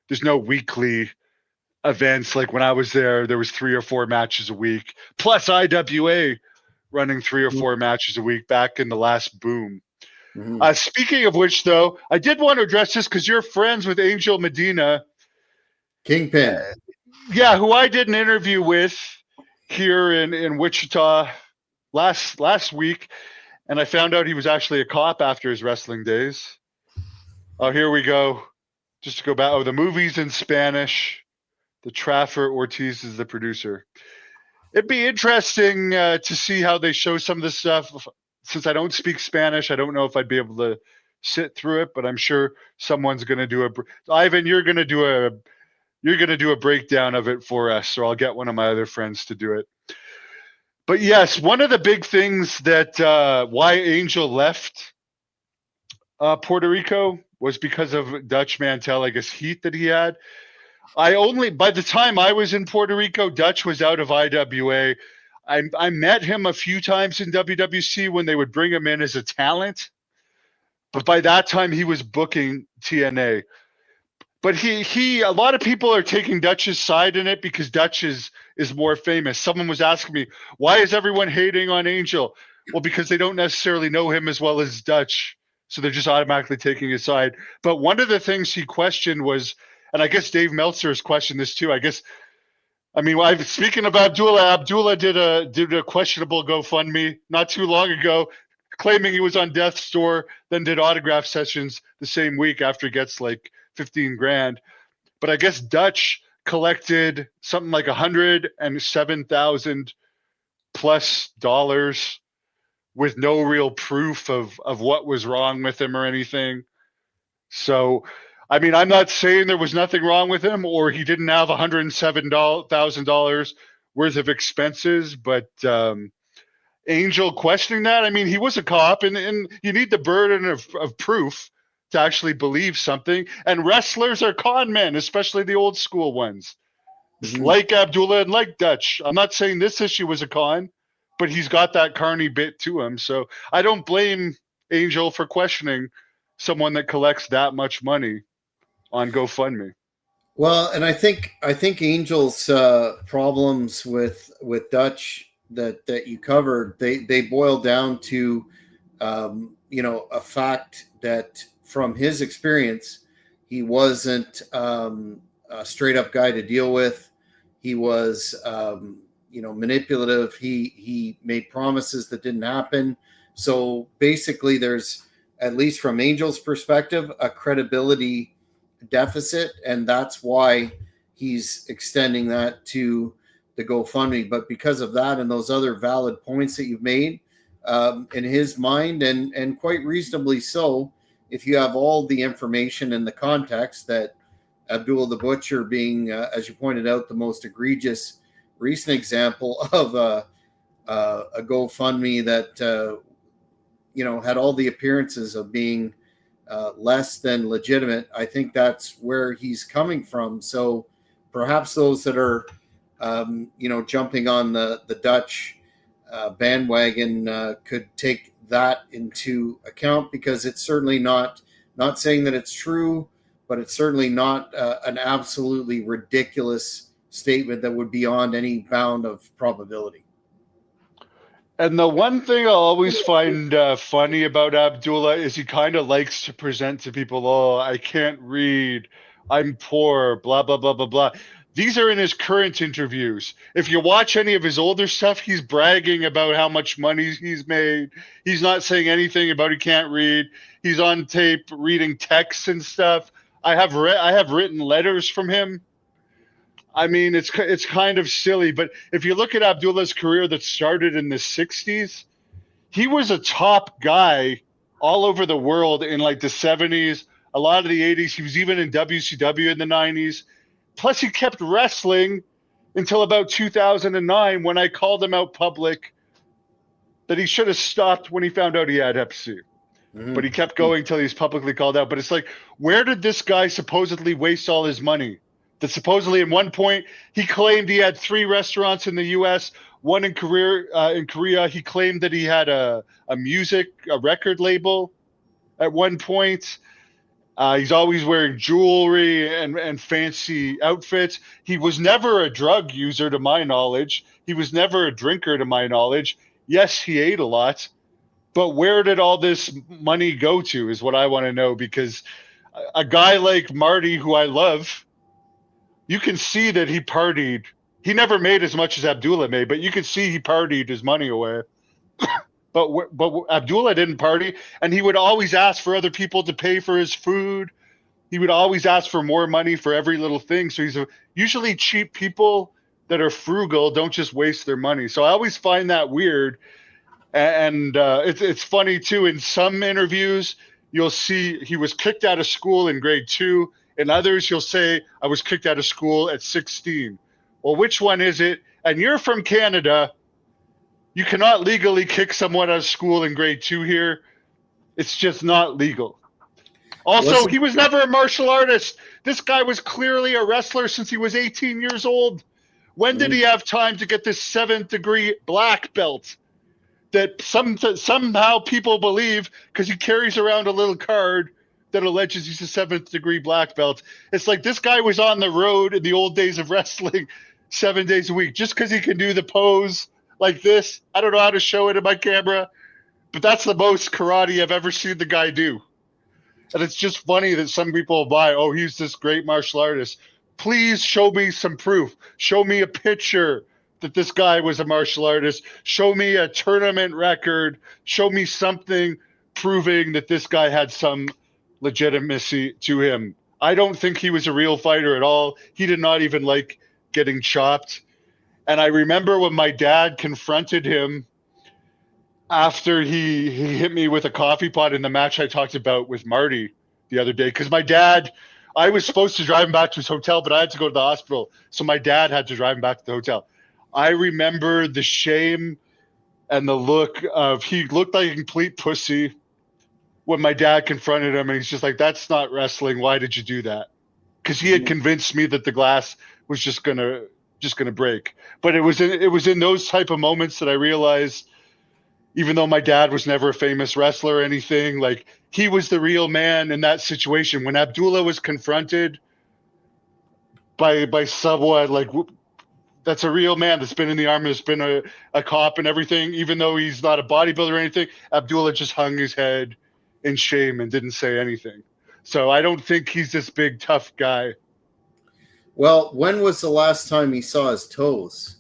weekly events. Like when I was there was 3 or 4 matches a week, plus IWA running 3 or 4 matches a week back in the last boom. Mm-hmm. Speaking of which, though, I did want to address this because you're friends with Angel Medina. Kingpin. Yeah, who I did an interview with here in Wichita last week, and I found out he was actually a cop after his wrestling days. Oh, here we go. Just to go back. Oh, the movie's in Spanish. The Traffer Ortiz is the producer. It'd be interesting to see how they show some of this stuff. Since I don't speak Spanish, I don't know if I'd be able to sit through it, but I'm sure someone's going to do Ivan, you're going to do a breakdown of it for us, or I'll get one of my other friends to do it. But yes, one of the big things that why Angel left Puerto Rico was because of Dutch Mantel, I guess, heat that he had. By the time I was in Puerto Rico, Dutch was out of IWA. I met him a few times in WWC when they would bring him in as a talent. But by that time, he was booking TNA. But a lot of people are taking Dutch's side in it because Dutch is more famous. Someone was asking me, why is everyone hating on Angel? Well, because they don't necessarily know him as well as Dutch. So they're just automatically taking his side. But one of the things he questioned was, and I guess Dave Meltzer has questioned this too. Speaking of Abdullah did a questionable GoFundMe not too long ago. claiming he was on death's door, then did autograph sessions the same week after he gets like 15 grand. But I guess Dutch collected something like 107,000 plus dollars with no real proof of what was wrong with him or anything. So, I mean, I'm not saying there was nothing wrong with him or he didn't have $107,000 worth of expenses, but Angel questioning that, I mean, he was a cop, and you need the burden of proof to actually believe something. And wrestlers are con men, especially the old school ones, like Abdullah and like Dutch. I'm not saying this issue was a con, but he's got that carny bit to him. So I don't blame Angel for questioning someone that collects that much money on GoFundMe. Well, and I think Angel's problems with Dutch that you covered, they boil down to a fact that from his experience, he wasn't a straight up guy to deal with. He was manipulative. He made promises that didn't happen. So basically, there's, at least from Angel's perspective, a credibility deficit, and that's why he's extending that to the GoFundMe. But because of that and those other valid points that you've made, in his mind, and quite reasonably so, if you have all the information and the context, that Abdullah the Butcher being, as you pointed out, the most egregious recent example of a GoFundMe that had all the appearances of being less than legitimate. I think that's where he's coming from. So perhaps those that are jumping on the Dutch bandwagon could take that into account, because it's certainly not saying that it's true, but it's certainly not an absolutely ridiculous statement that would be beyond any bound of probability. And the one thing I'll always find funny about Abdullah is he kind of likes to present to people, oh, I can't read, I'm poor, blah, blah, blah, blah, blah. These are in his current interviews. If you watch any of his older stuff, he's bragging about how much money he's made. He's not saying anything about he can't read. He's on tape reading texts and stuff. I have written letters from him. I mean, it's kind of silly, but if you look at Abdullah's career that started in the 60s, he was a top guy all over the world in like the 70s, a lot of the 80s. He was even in WCW in the 90s. Plus, he kept wrestling until about 2009 when I called him out public that he should have stopped when he found out he had Hep C. But he kept going till he was publicly called out. But it's like, where did this guy supposedly waste all his money? That supposedly at one point he claimed he had 3 restaurants in the U.S., one in Korea. He claimed that he had a record label at one point. He's always wearing jewelry and fancy outfits. He was never a drug user, to my knowledge. He was never a drinker, to my knowledge. Yes, he ate a lot. But where did all this money go to is what I want to know, because a guy like Marty, who I love, you can see that he partied. He never made as much as Abdullah made, but you can see he partied his money away. But Abdullah didn't party, and he would always ask for other people to pay for his food. He would always ask for more money for every little thing. So usually cheap people that are frugal don't just waste their money. So I always find that weird. And it's funny, too. In some interviews, you'll see he was kicked out of school in grade 2. In others, you'll say, I was kicked out of school at 16. Well, which one is it? And you're from Canada. You cannot legally kick someone out of school in grade 2 here. It's just not legal. Also, he was never a martial artist. This guy was clearly a wrestler since he was 18 years old. When did he have time to get this 7th degree black belt that somehow people believe because he carries around a little card that alleges he's a 7th degree black belt? It's like this guy was on the road in the old days of wrestling 7 days a week just because he can do the pose like this. I don't know how to show it in my camera, but that's the most karate I've ever seen the guy do. And it's just funny that some people buy, oh, he's this great martial artist. Please show me some proof. Show me a picture that this guy was a martial artist. Show me a tournament record. Show me something proving that this guy had some legitimacy to him. I don't think he was a real fighter at all. He did not even like getting chopped. And I remember when my dad confronted him after he hit me with a coffee pot in the match I talked about with Marty the other day. Because my dad, I was supposed to drive him back to his hotel, but I had to go to the hospital. So my dad had to drive him back to the hotel. I remember the shame and the look of, he looked like a complete pussy when my dad confronted him. And he's just like, that's not wrestling. Why did you do that? Because he had convinced me that the glass was just gonna break. But it was in those type of moments that I realized, even though my dad was never a famous wrestler or anything, like, he was the real man in that situation. When Abdullah was confronted by someone, like, that's a real man that's been in the army, that's been a cop and everything, even though he's not a bodybuilder or anything, Abdullah just hung his head in shame and didn't say anything. So I don't think he's this big, tough guy. Well, when was the last time he saw his toes?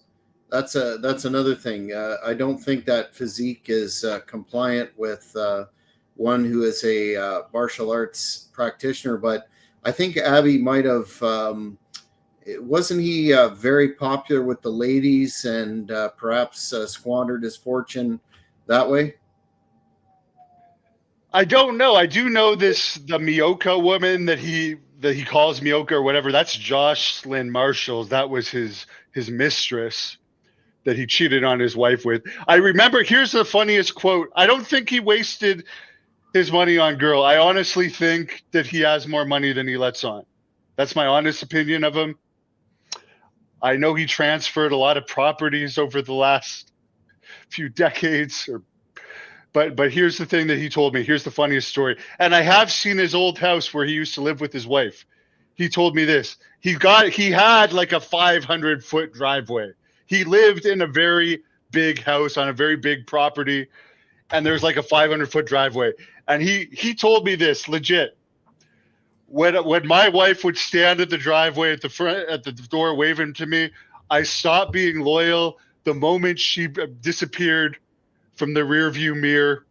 That's another thing. I don't think that physique is compliant with one who is a martial arts practitioner. But I think Abby might have. Wasn't he very popular with the ladies and perhaps squandered his fortune that way? I don't know. I do know the Mioka woman that he calls Mioka or whatever. That's Jocelyn Marshall. That was his mistress that he cheated on his wife with. I remember, here's the funniest quote. I don't think he wasted his money on girl. I honestly think that he has more money than he lets on. That's my honest opinion of him. I know he transferred a lot of properties over the last few decades, but here's the thing that he told me. Here's the funniest story. And I have seen his old house where he used to live with his wife. He told me this. He had like a 500-foot driveway. He lived in a very big house on a very big property, and there's like a 500-foot driveway. And he told me this, legit. When my wife would stand at the driveway at the door waving to me, I stopped being loyal the moment she disappeared from the rear view mirror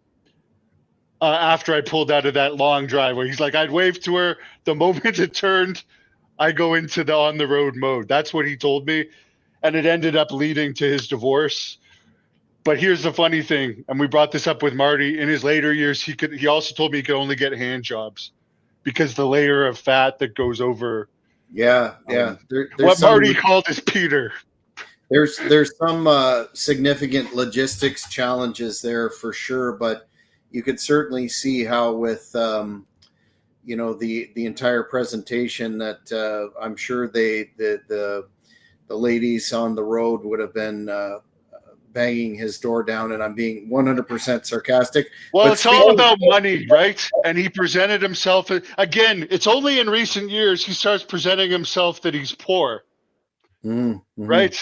after I pulled out of that long driveway. He's like, I'd wave to her. The moment it turned, I go into the on the road mode. That's what he told me. And it ended up leading to his divorce. But here's the funny thing, and we brought this up with Marty. In his later years, he also told me he could only get hand jobs because the layer of fat that goes over. Yeah. What Marty called his Peter. There's some significant logistics challenges there for sure, but you could certainly see how with the entire presentation that I'm sure the ladies on the road would have been banging his door down, and I'm being 100% sarcastic. Well, it's all about money, right? And he presented himself again. It's only in recent years he starts presenting himself that he's poor, right?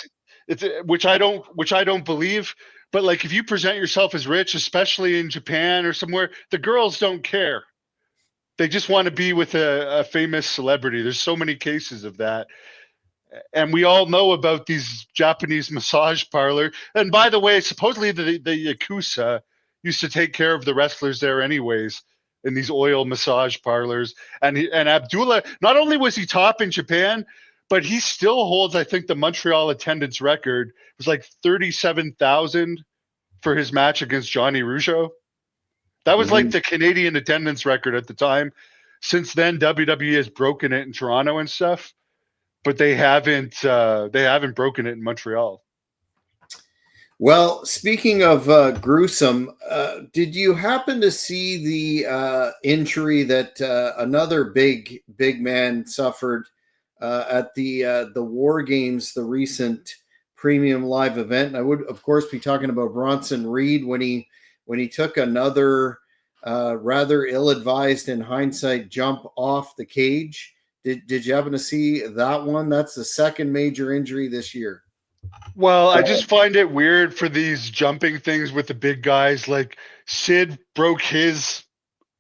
It's which I don't believe. But like, if you present yourself as rich, especially in Japan or somewhere, the girls don't care. They just want to be with a famous celebrity. There's so many cases of that. And we all know about these Japanese massage parlor. And by the way, supposedly the Yakuza used to take care of the wrestlers there anyways in these oil massage parlors. And Abdullah, not only was he top in Japan, but he still holds, I think, the Montreal attendance record. It was like 37,000 for his match against Johnny Rougeau. That was like the Canadian attendance record at the time. Since then, WWE has broken it in Toronto and stuff. But they haven't broken it in Montreal. Well, speaking of gruesome, did you happen to see the injury that another big man suffered at the War Games, the recent premium live event? And I would, of course, be talking about Bronson Reed when he took another rather ill-advised in hindsight jump off the cage. Did you happen to see that one? That's the second major injury this year. Well, I just find it weird for these jumping things with the big guys. Like, Sid broke his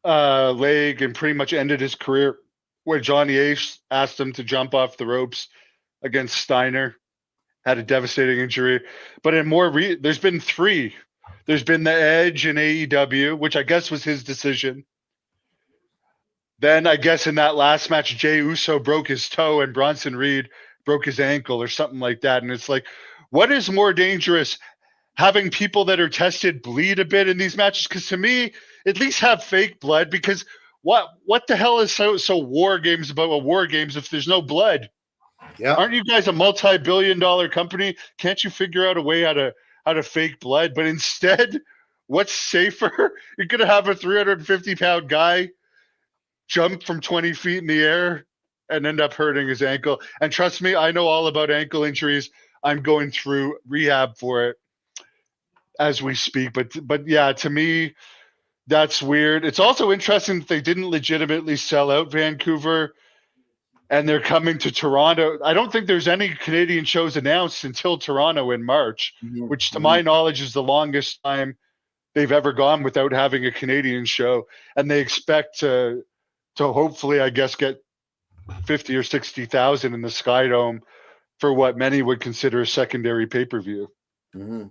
leg and pretty much ended his career, where Johnny Ace asked him to jump off the ropes against Steiner. had a devastating injury. But in there's been 3. There's been the Edge in AEW, which I guess was his decision. Then I guess in that last match, Jey Uso broke his toe and Bronson Reed broke his ankle or something like that. And it's like, what is more dangerous? Having people that are tested bleed a bit in these matches? Because to me, at least have fake blood, because what the hell is so war games about war games if there's no blood? Yeah. Aren't you guys a multi-billion-dollar company? Can't you figure out a way how to fake blood? But instead, what's safer? You're gonna have a 350-pound guy jump from 20 feet in the air and end up hurting his ankle. And trust me, I know all about ankle injuries. I'm going through rehab for it as we speak. But yeah, to me, that's weird. It's also interesting that they didn't legitimately sell out Vancouver and they're coming to Toronto. I don't think there's any Canadian shows announced until Toronto in March, which to my knowledge is the longest time they've ever gone without having a Canadian show. And they expect to hopefully, I guess, get 50 or 60,000 in the Sky Dome for what many would consider a secondary pay-per-view. Mm-hmm.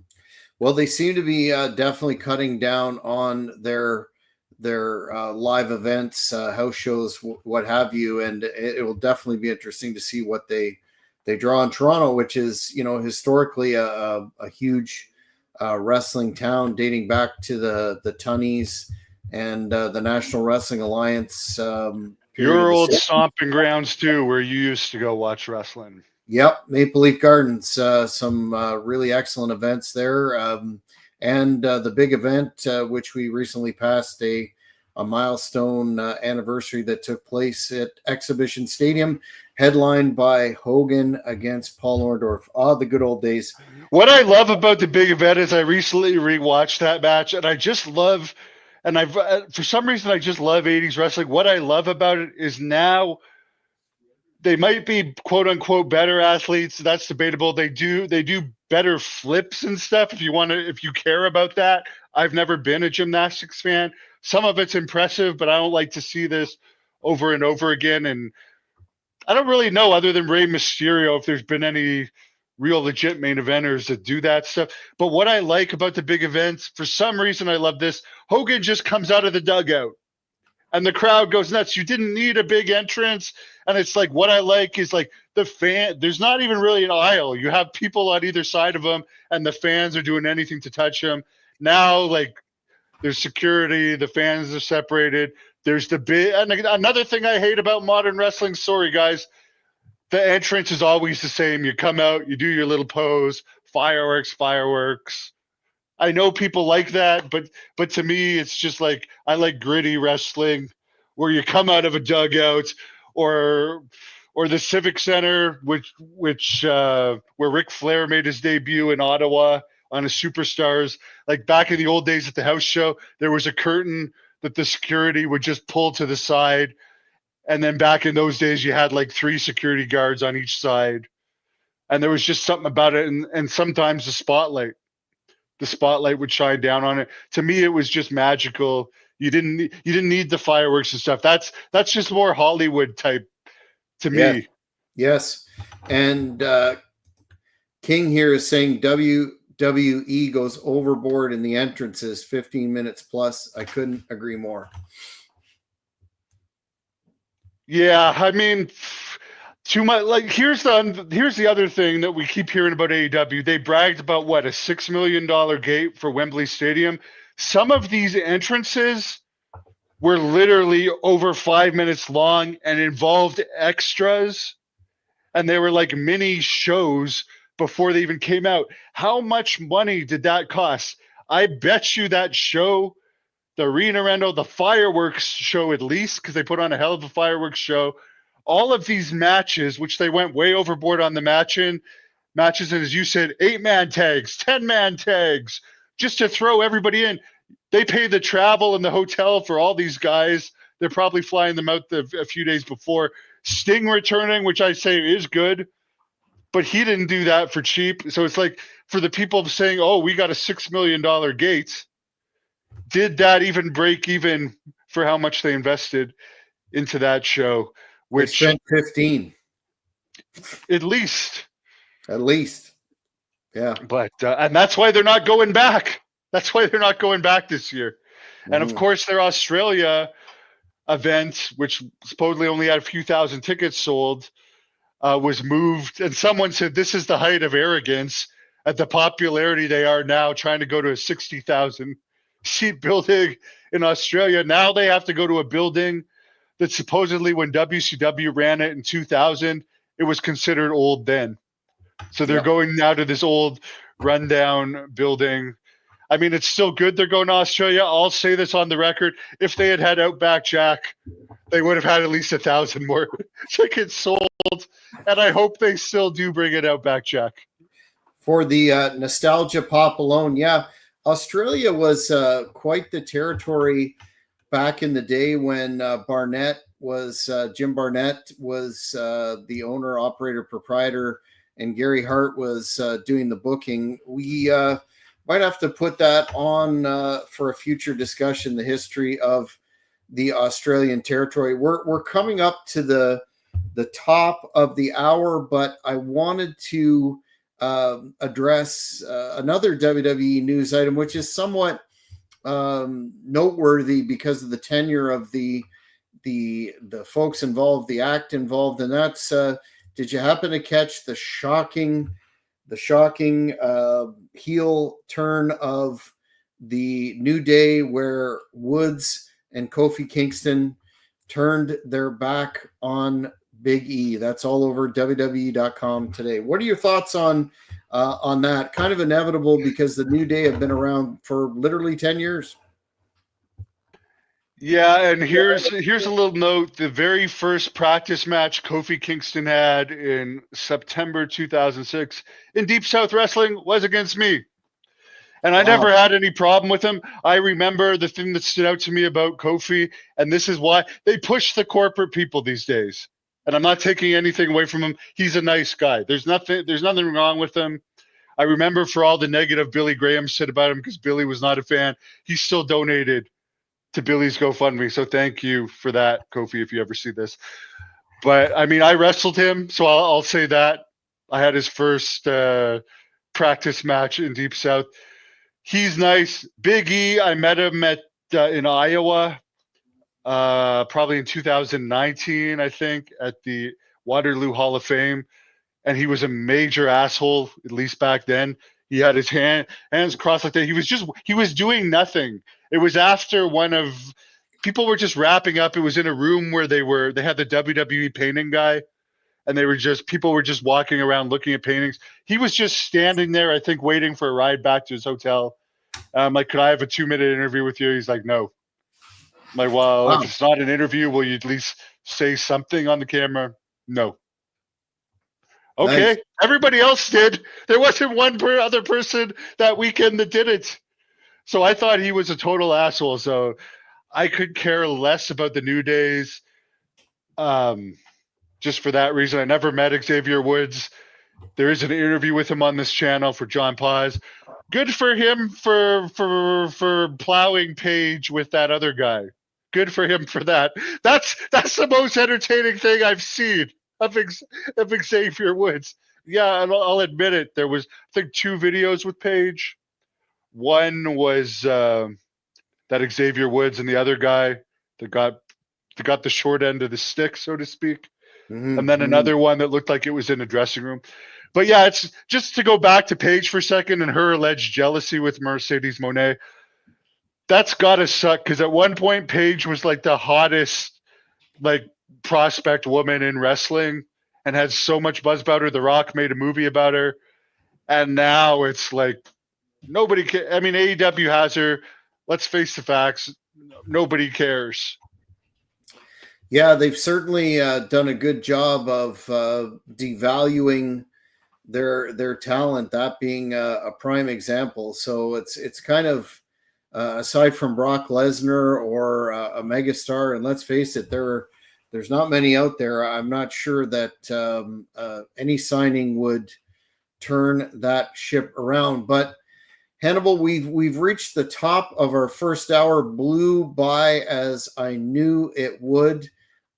Well, they seem to be definitely cutting down on their live events, house shows, what have you, and it will definitely be interesting to see what they draw in Toronto, which is, you know, historically a huge wrestling town dating back to the Tunnies and the National Wrestling Alliance. Your old stomping grounds too, where you used to go watch wrestling. Yep, Maple Leaf Gardens, some really excellent events there. And the big event, which we recently passed a milestone anniversary that took place at Exhibition Stadium, headlined by Hogan against Paul Orndorff. The good old days. What I love about the big event is I recently rewatched that match, and I just love, and for some reason I just love 80s wrestling. What I love about it is now they might be quote unquote better athletes. That's debatable. They do better flips and stuff. If you care about that. I've never been a gymnastics fan. Some of it's impressive, but I don't like to see this over and over again. And I don't really know, other than Rey Mysterio, if there's been any real legit main eventers that do that stuff. But what I like about the big events, for some reason I love this, Hogan just comes out of the dugout and the crowd goes nuts. You didn't need a big entrance. And it's like, what I like is like there's not even really an aisle. You have people on either side of them and the fans are doing anything to touch him. Now, like, there's security, the fans are separated. There's the big, and another thing I hate about modern wrestling, sorry guys, the entrance is always the same. You come out, you do your little pose, fireworks. I know people like that, but to me, it's just like, I like gritty wrestling where you come out of a dugout or the Civic Center, which where Ric Flair made his debut in Ottawa on a Superstars. Like back in the old days at the house show, there was a curtain that the security would just pull to the side. And then back in those days, you had like 3 security guards on each side. And there was just something about it. And sometimes the spotlight would shine down on it. To me, it was just magical. You didn't need the fireworks and stuff. That's just more Hollywood type to me. Yes. And King here is saying WWE goes overboard in the entrances, 15 minutes plus. I couldn't agree more. Yeah, I mean, too much. Like, here's the other thing that we keep hearing about AEW. They bragged about what, a $6 million gate for Wembley Stadium. Some of these entrances were literally over 5 minutes long and involved extras, and they were like mini shows before they even came out. How much money did that cost? I bet you that show, the arena rental, the fireworks show at least, because they put on a hell of a fireworks show. All of these matches, which they went way overboard on the matches, and as you said, 8-man tags, 10-man tags, just to throw everybody in. They pay the travel and the hotel for all these guys. They're probably flying them out a few days before. Sting returning, which I say is good, but he didn't do that for cheap. So it's like, for the people saying, oh, we got a $6 million gate, did that even break even for how much they invested into that show? Which they spent 15. At least. Yeah. But and that's why they're not going back. That's why they're not going back this year. And of course, their Australia event, which supposedly only had a few thousand tickets sold, was moved. And someone said this is the height of arrogance at the popularity they are now, trying to go to a 60,000 seat building in Australia. Now they have to go to a building that supposedly when WCW ran it in 2000, it was considered old then. So they're going now to this old rundown building. I mean, it's still good they're going to Australia. I'll say this on the record. If they had had Outback Jack, they would have had at least 1,000 more tickets sold. And I hope they still do bring it Outback Jack. For the nostalgia pop alone, yeah. Australia was quite the territory back in the day when Jim Barnett was the owner, operator, proprietor, and Gary Hart was doing the booking. We might have to put that on for a future discussion, the history of the Australian territory. We're coming up to the top of the hour, but I wanted to address another WWE news item, which is somewhat noteworthy because of the tenure of the folks involved, the act involved, and that's did you happen to catch the shocking heel turn of the New Day, where Woods and Kofi Kingston turned their back on Big E? That's all over WWE.com today. What are your thoughts on that? Kind of inevitable because the New Day have been around for literally 10 years. Yeah, and here's a little note. The very first practice match Kofi Kingston had in September 2006 in Deep South Wrestling was against me. And I never had any problem with him. I remember the thing that stood out to me about Kofi, and this is why they push the corporate people these days. And I'm not taking anything away from him. He's a nice guy. There's nothing wrong with him. I remember for all the negative Billy Graham said about him, because Billy was not a fan, he still donated to Billy's GoFundMe. So thank you for that, Kofi, if you ever see this. But I mean, I wrestled him, so I'll say that. I had his first practice match in Deep South. He's nice. Big E, I met him in Iowa, probably in 2019, I think, at the Waterloo Hall of Fame. And he was a major asshole, at least back then. He had his hands crossed like that. He was doing nothing. It was after people were just wrapping up. It was in a room where they had the WWE painting guy, and people were just walking around looking at paintings. He was just standing there, I think, waiting for a ride back to his hotel. I'm like, could I have a 2-minute interview with you? He's like, no. I'm like, well, if it's not an interview, will you at least say something on the camera? No. Okay. Nice. Everybody else did. There wasn't one other person that weekend that didn't. So I thought he was a total asshole. So I could care less about the New Days. Just for that reason. I never met Xavier Woods. There is an interview with him on this channel for John Paz. Good for him for plowing Paige with that other guy. Good for him for that. That's the most entertaining thing I've seen of Xavier Woods. Yeah, and I'll admit it. There was, I think, 2 videos with Paige. One was that Xavier Woods and the other guy that got the short end of the stick, so to speak. Mm-hmm. And then another one that looked like it was in a dressing room. But yeah, it's just to go back to Paige for a second and her alleged jealousy with Mercedes Moné. That's got to suck, because at one point Paige was like the hottest prospect woman in wrestling and had so much buzz about her. The Rock made a movie about her. And now it's like nobody cares. I mean, AEW has her. Let's face the facts. Nobody cares. Yeah, they've certainly done a good job of devaluing their talent, that being a prime example. So it's kind of, aside from Brock Lesnar or a megastar, and let's face it, there's not many out there. I'm not sure that any signing would turn that ship around. But Hannibal, we've reached the top of our first hour. Blew by as I knew it would.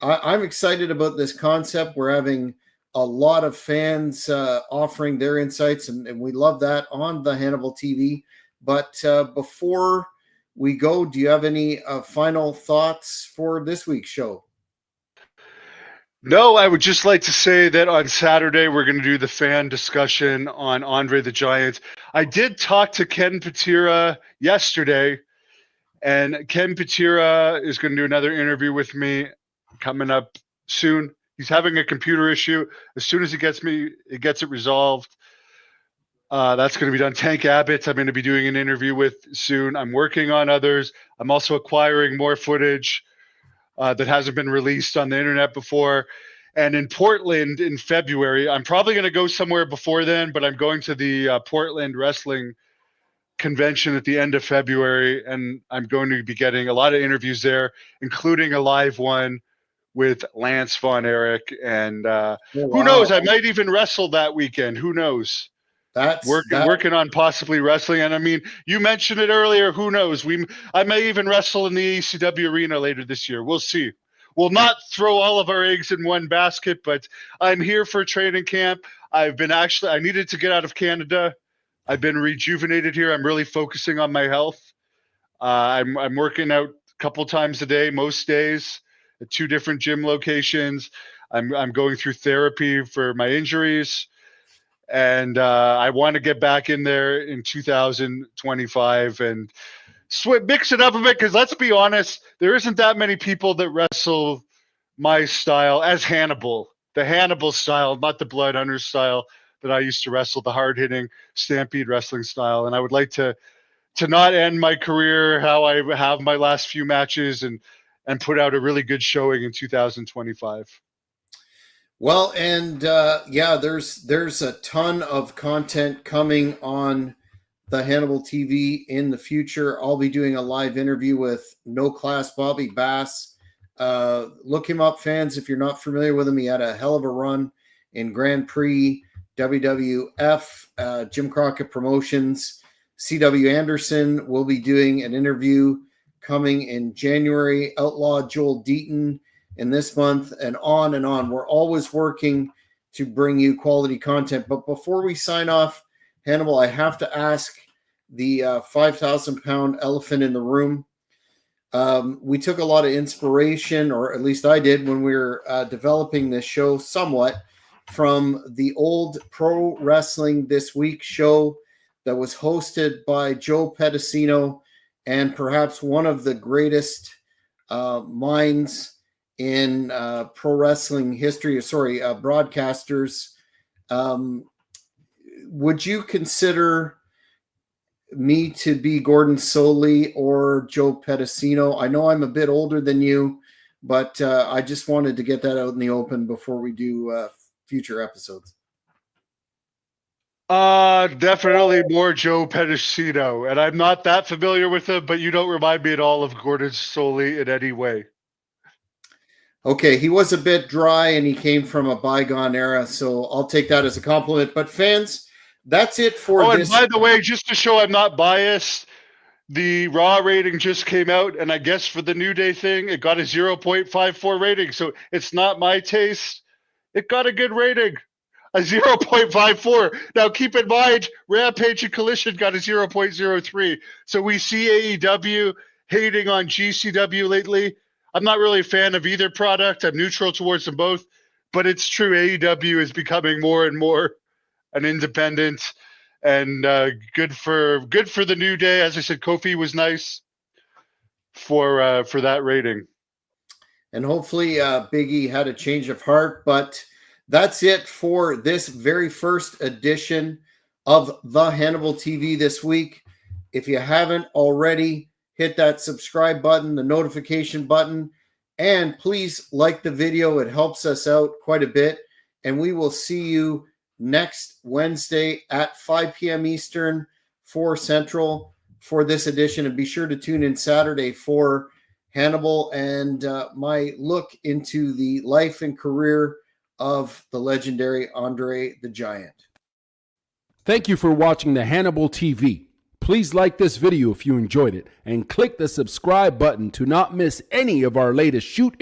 I'm excited about this concept. We're having a lot of fans offering their insights, and we love that on the Hannibal TV. But before we go, do you have any final thoughts for this week's show? No, I would just like to say that on Saturday, we're going to do the fan discussion on Andre the Giant. I did talk to Ken Patera yesterday, and Ken Patera is going to do another interview with me coming up soon. He's having a computer issue. As soon as he gets it resolved, that's going to be done. Tank Abbott, I'm going to be doing an interview with soon. I'm working on others. I'm also acquiring more footage that hasn't been released on the internet before. And in Portland in February, I'm probably going to go somewhere before then, but I'm going to the Portland Wrestling Convention at the end of February, and I'm going to be getting a lot of interviews there, including a live one with Lance Von Erich. And who knows? I might even wrestle that weekend. Who knows? That's working on possibly wrestling. And I mean, you mentioned it earlier. Who knows? I may even wrestle in the ECW arena later this year. We'll see. We'll not throw all of our eggs in one basket, but I'm here for training camp. I needed to get out of Canada. I've been rejuvenated here. I'm really focusing on my health. I'm working out a couple times a day, most days, at 2 different gym locations. I'm going through therapy for my injuries. And I want to get back in there in 2025 and mix it up a bit, because let's be honest, there isn't that many people that wrestle my style as Hannibal, the Hannibal style, not the Blood Hunter style that I used to wrestle, the hard-hitting Stampede wrestling style. And I would like to not end my career how I have my last few matches and put out a really good showing in 2025. Well, and there's a ton of content coming on the Hannibal TV in the future. I'll be doing a live interview with No Class Bobby Bass. Look him up, fans, if you're not familiar with him. He had a hell of a run in Grand Prix, WWF, Jim Crockett Promotions. C.W. Anderson will be doing an interview coming in January. Outlaw Joel Deaton in this month, and on and on. We're always working to bring you quality content. But before we sign off, Hannibal, I have to ask the 5,000-pound elephant in the room. We took a lot of inspiration, or at least I did, when we were developing this show somewhat, from the old Pro Wrestling This Week show that was hosted by Joe Pedicino, and perhaps one of the greatest minds in pro wrestling history, broadcasters. Would you consider me to be Gordon Soley or Joe Pedicino? I know I'm a bit older than you, but I just wanted to get that out in the open before we do future episodes. Definitely more Joe Pedicino, and I'm not that familiar with him, but you don't remind me at all of Gordon Soley in any way. Okay, he was a bit dry and he came from a bygone era, so I'll take that as a compliment. But fans, that's it for this. And by the way, just to show I'm not biased, the Raw rating just came out, and I guess for the New Day thing, it got a 0.54 rating. So it's not my taste. It got a good rating, a 0.54. Now keep in mind, Rampage and Collision got a 0.03. So we see AEW hating on GCW lately. I'm not really a fan of either product. I'm neutral towards them both, but it's true. AEW is becoming more and more an independent, and good for the New Day. As I said, Kofi was nice for that rating, and hopefully Big E had a change of heart. But that's it for this very first edition of the Hannibal TV this week. If you haven't already, hit that subscribe button, the notification button, and please like the video. It helps us out quite a bit. And we will see you next Wednesday at 5 p.m. Eastern, 4 Central for this edition. And be sure to tune in Saturday for Hannibal and my look into the life and career of the legendary Andre the Giant. Thank you for watching the Hannibal TV. Please like this video if you enjoyed it, and click the subscribe button to not miss any of our latest shoot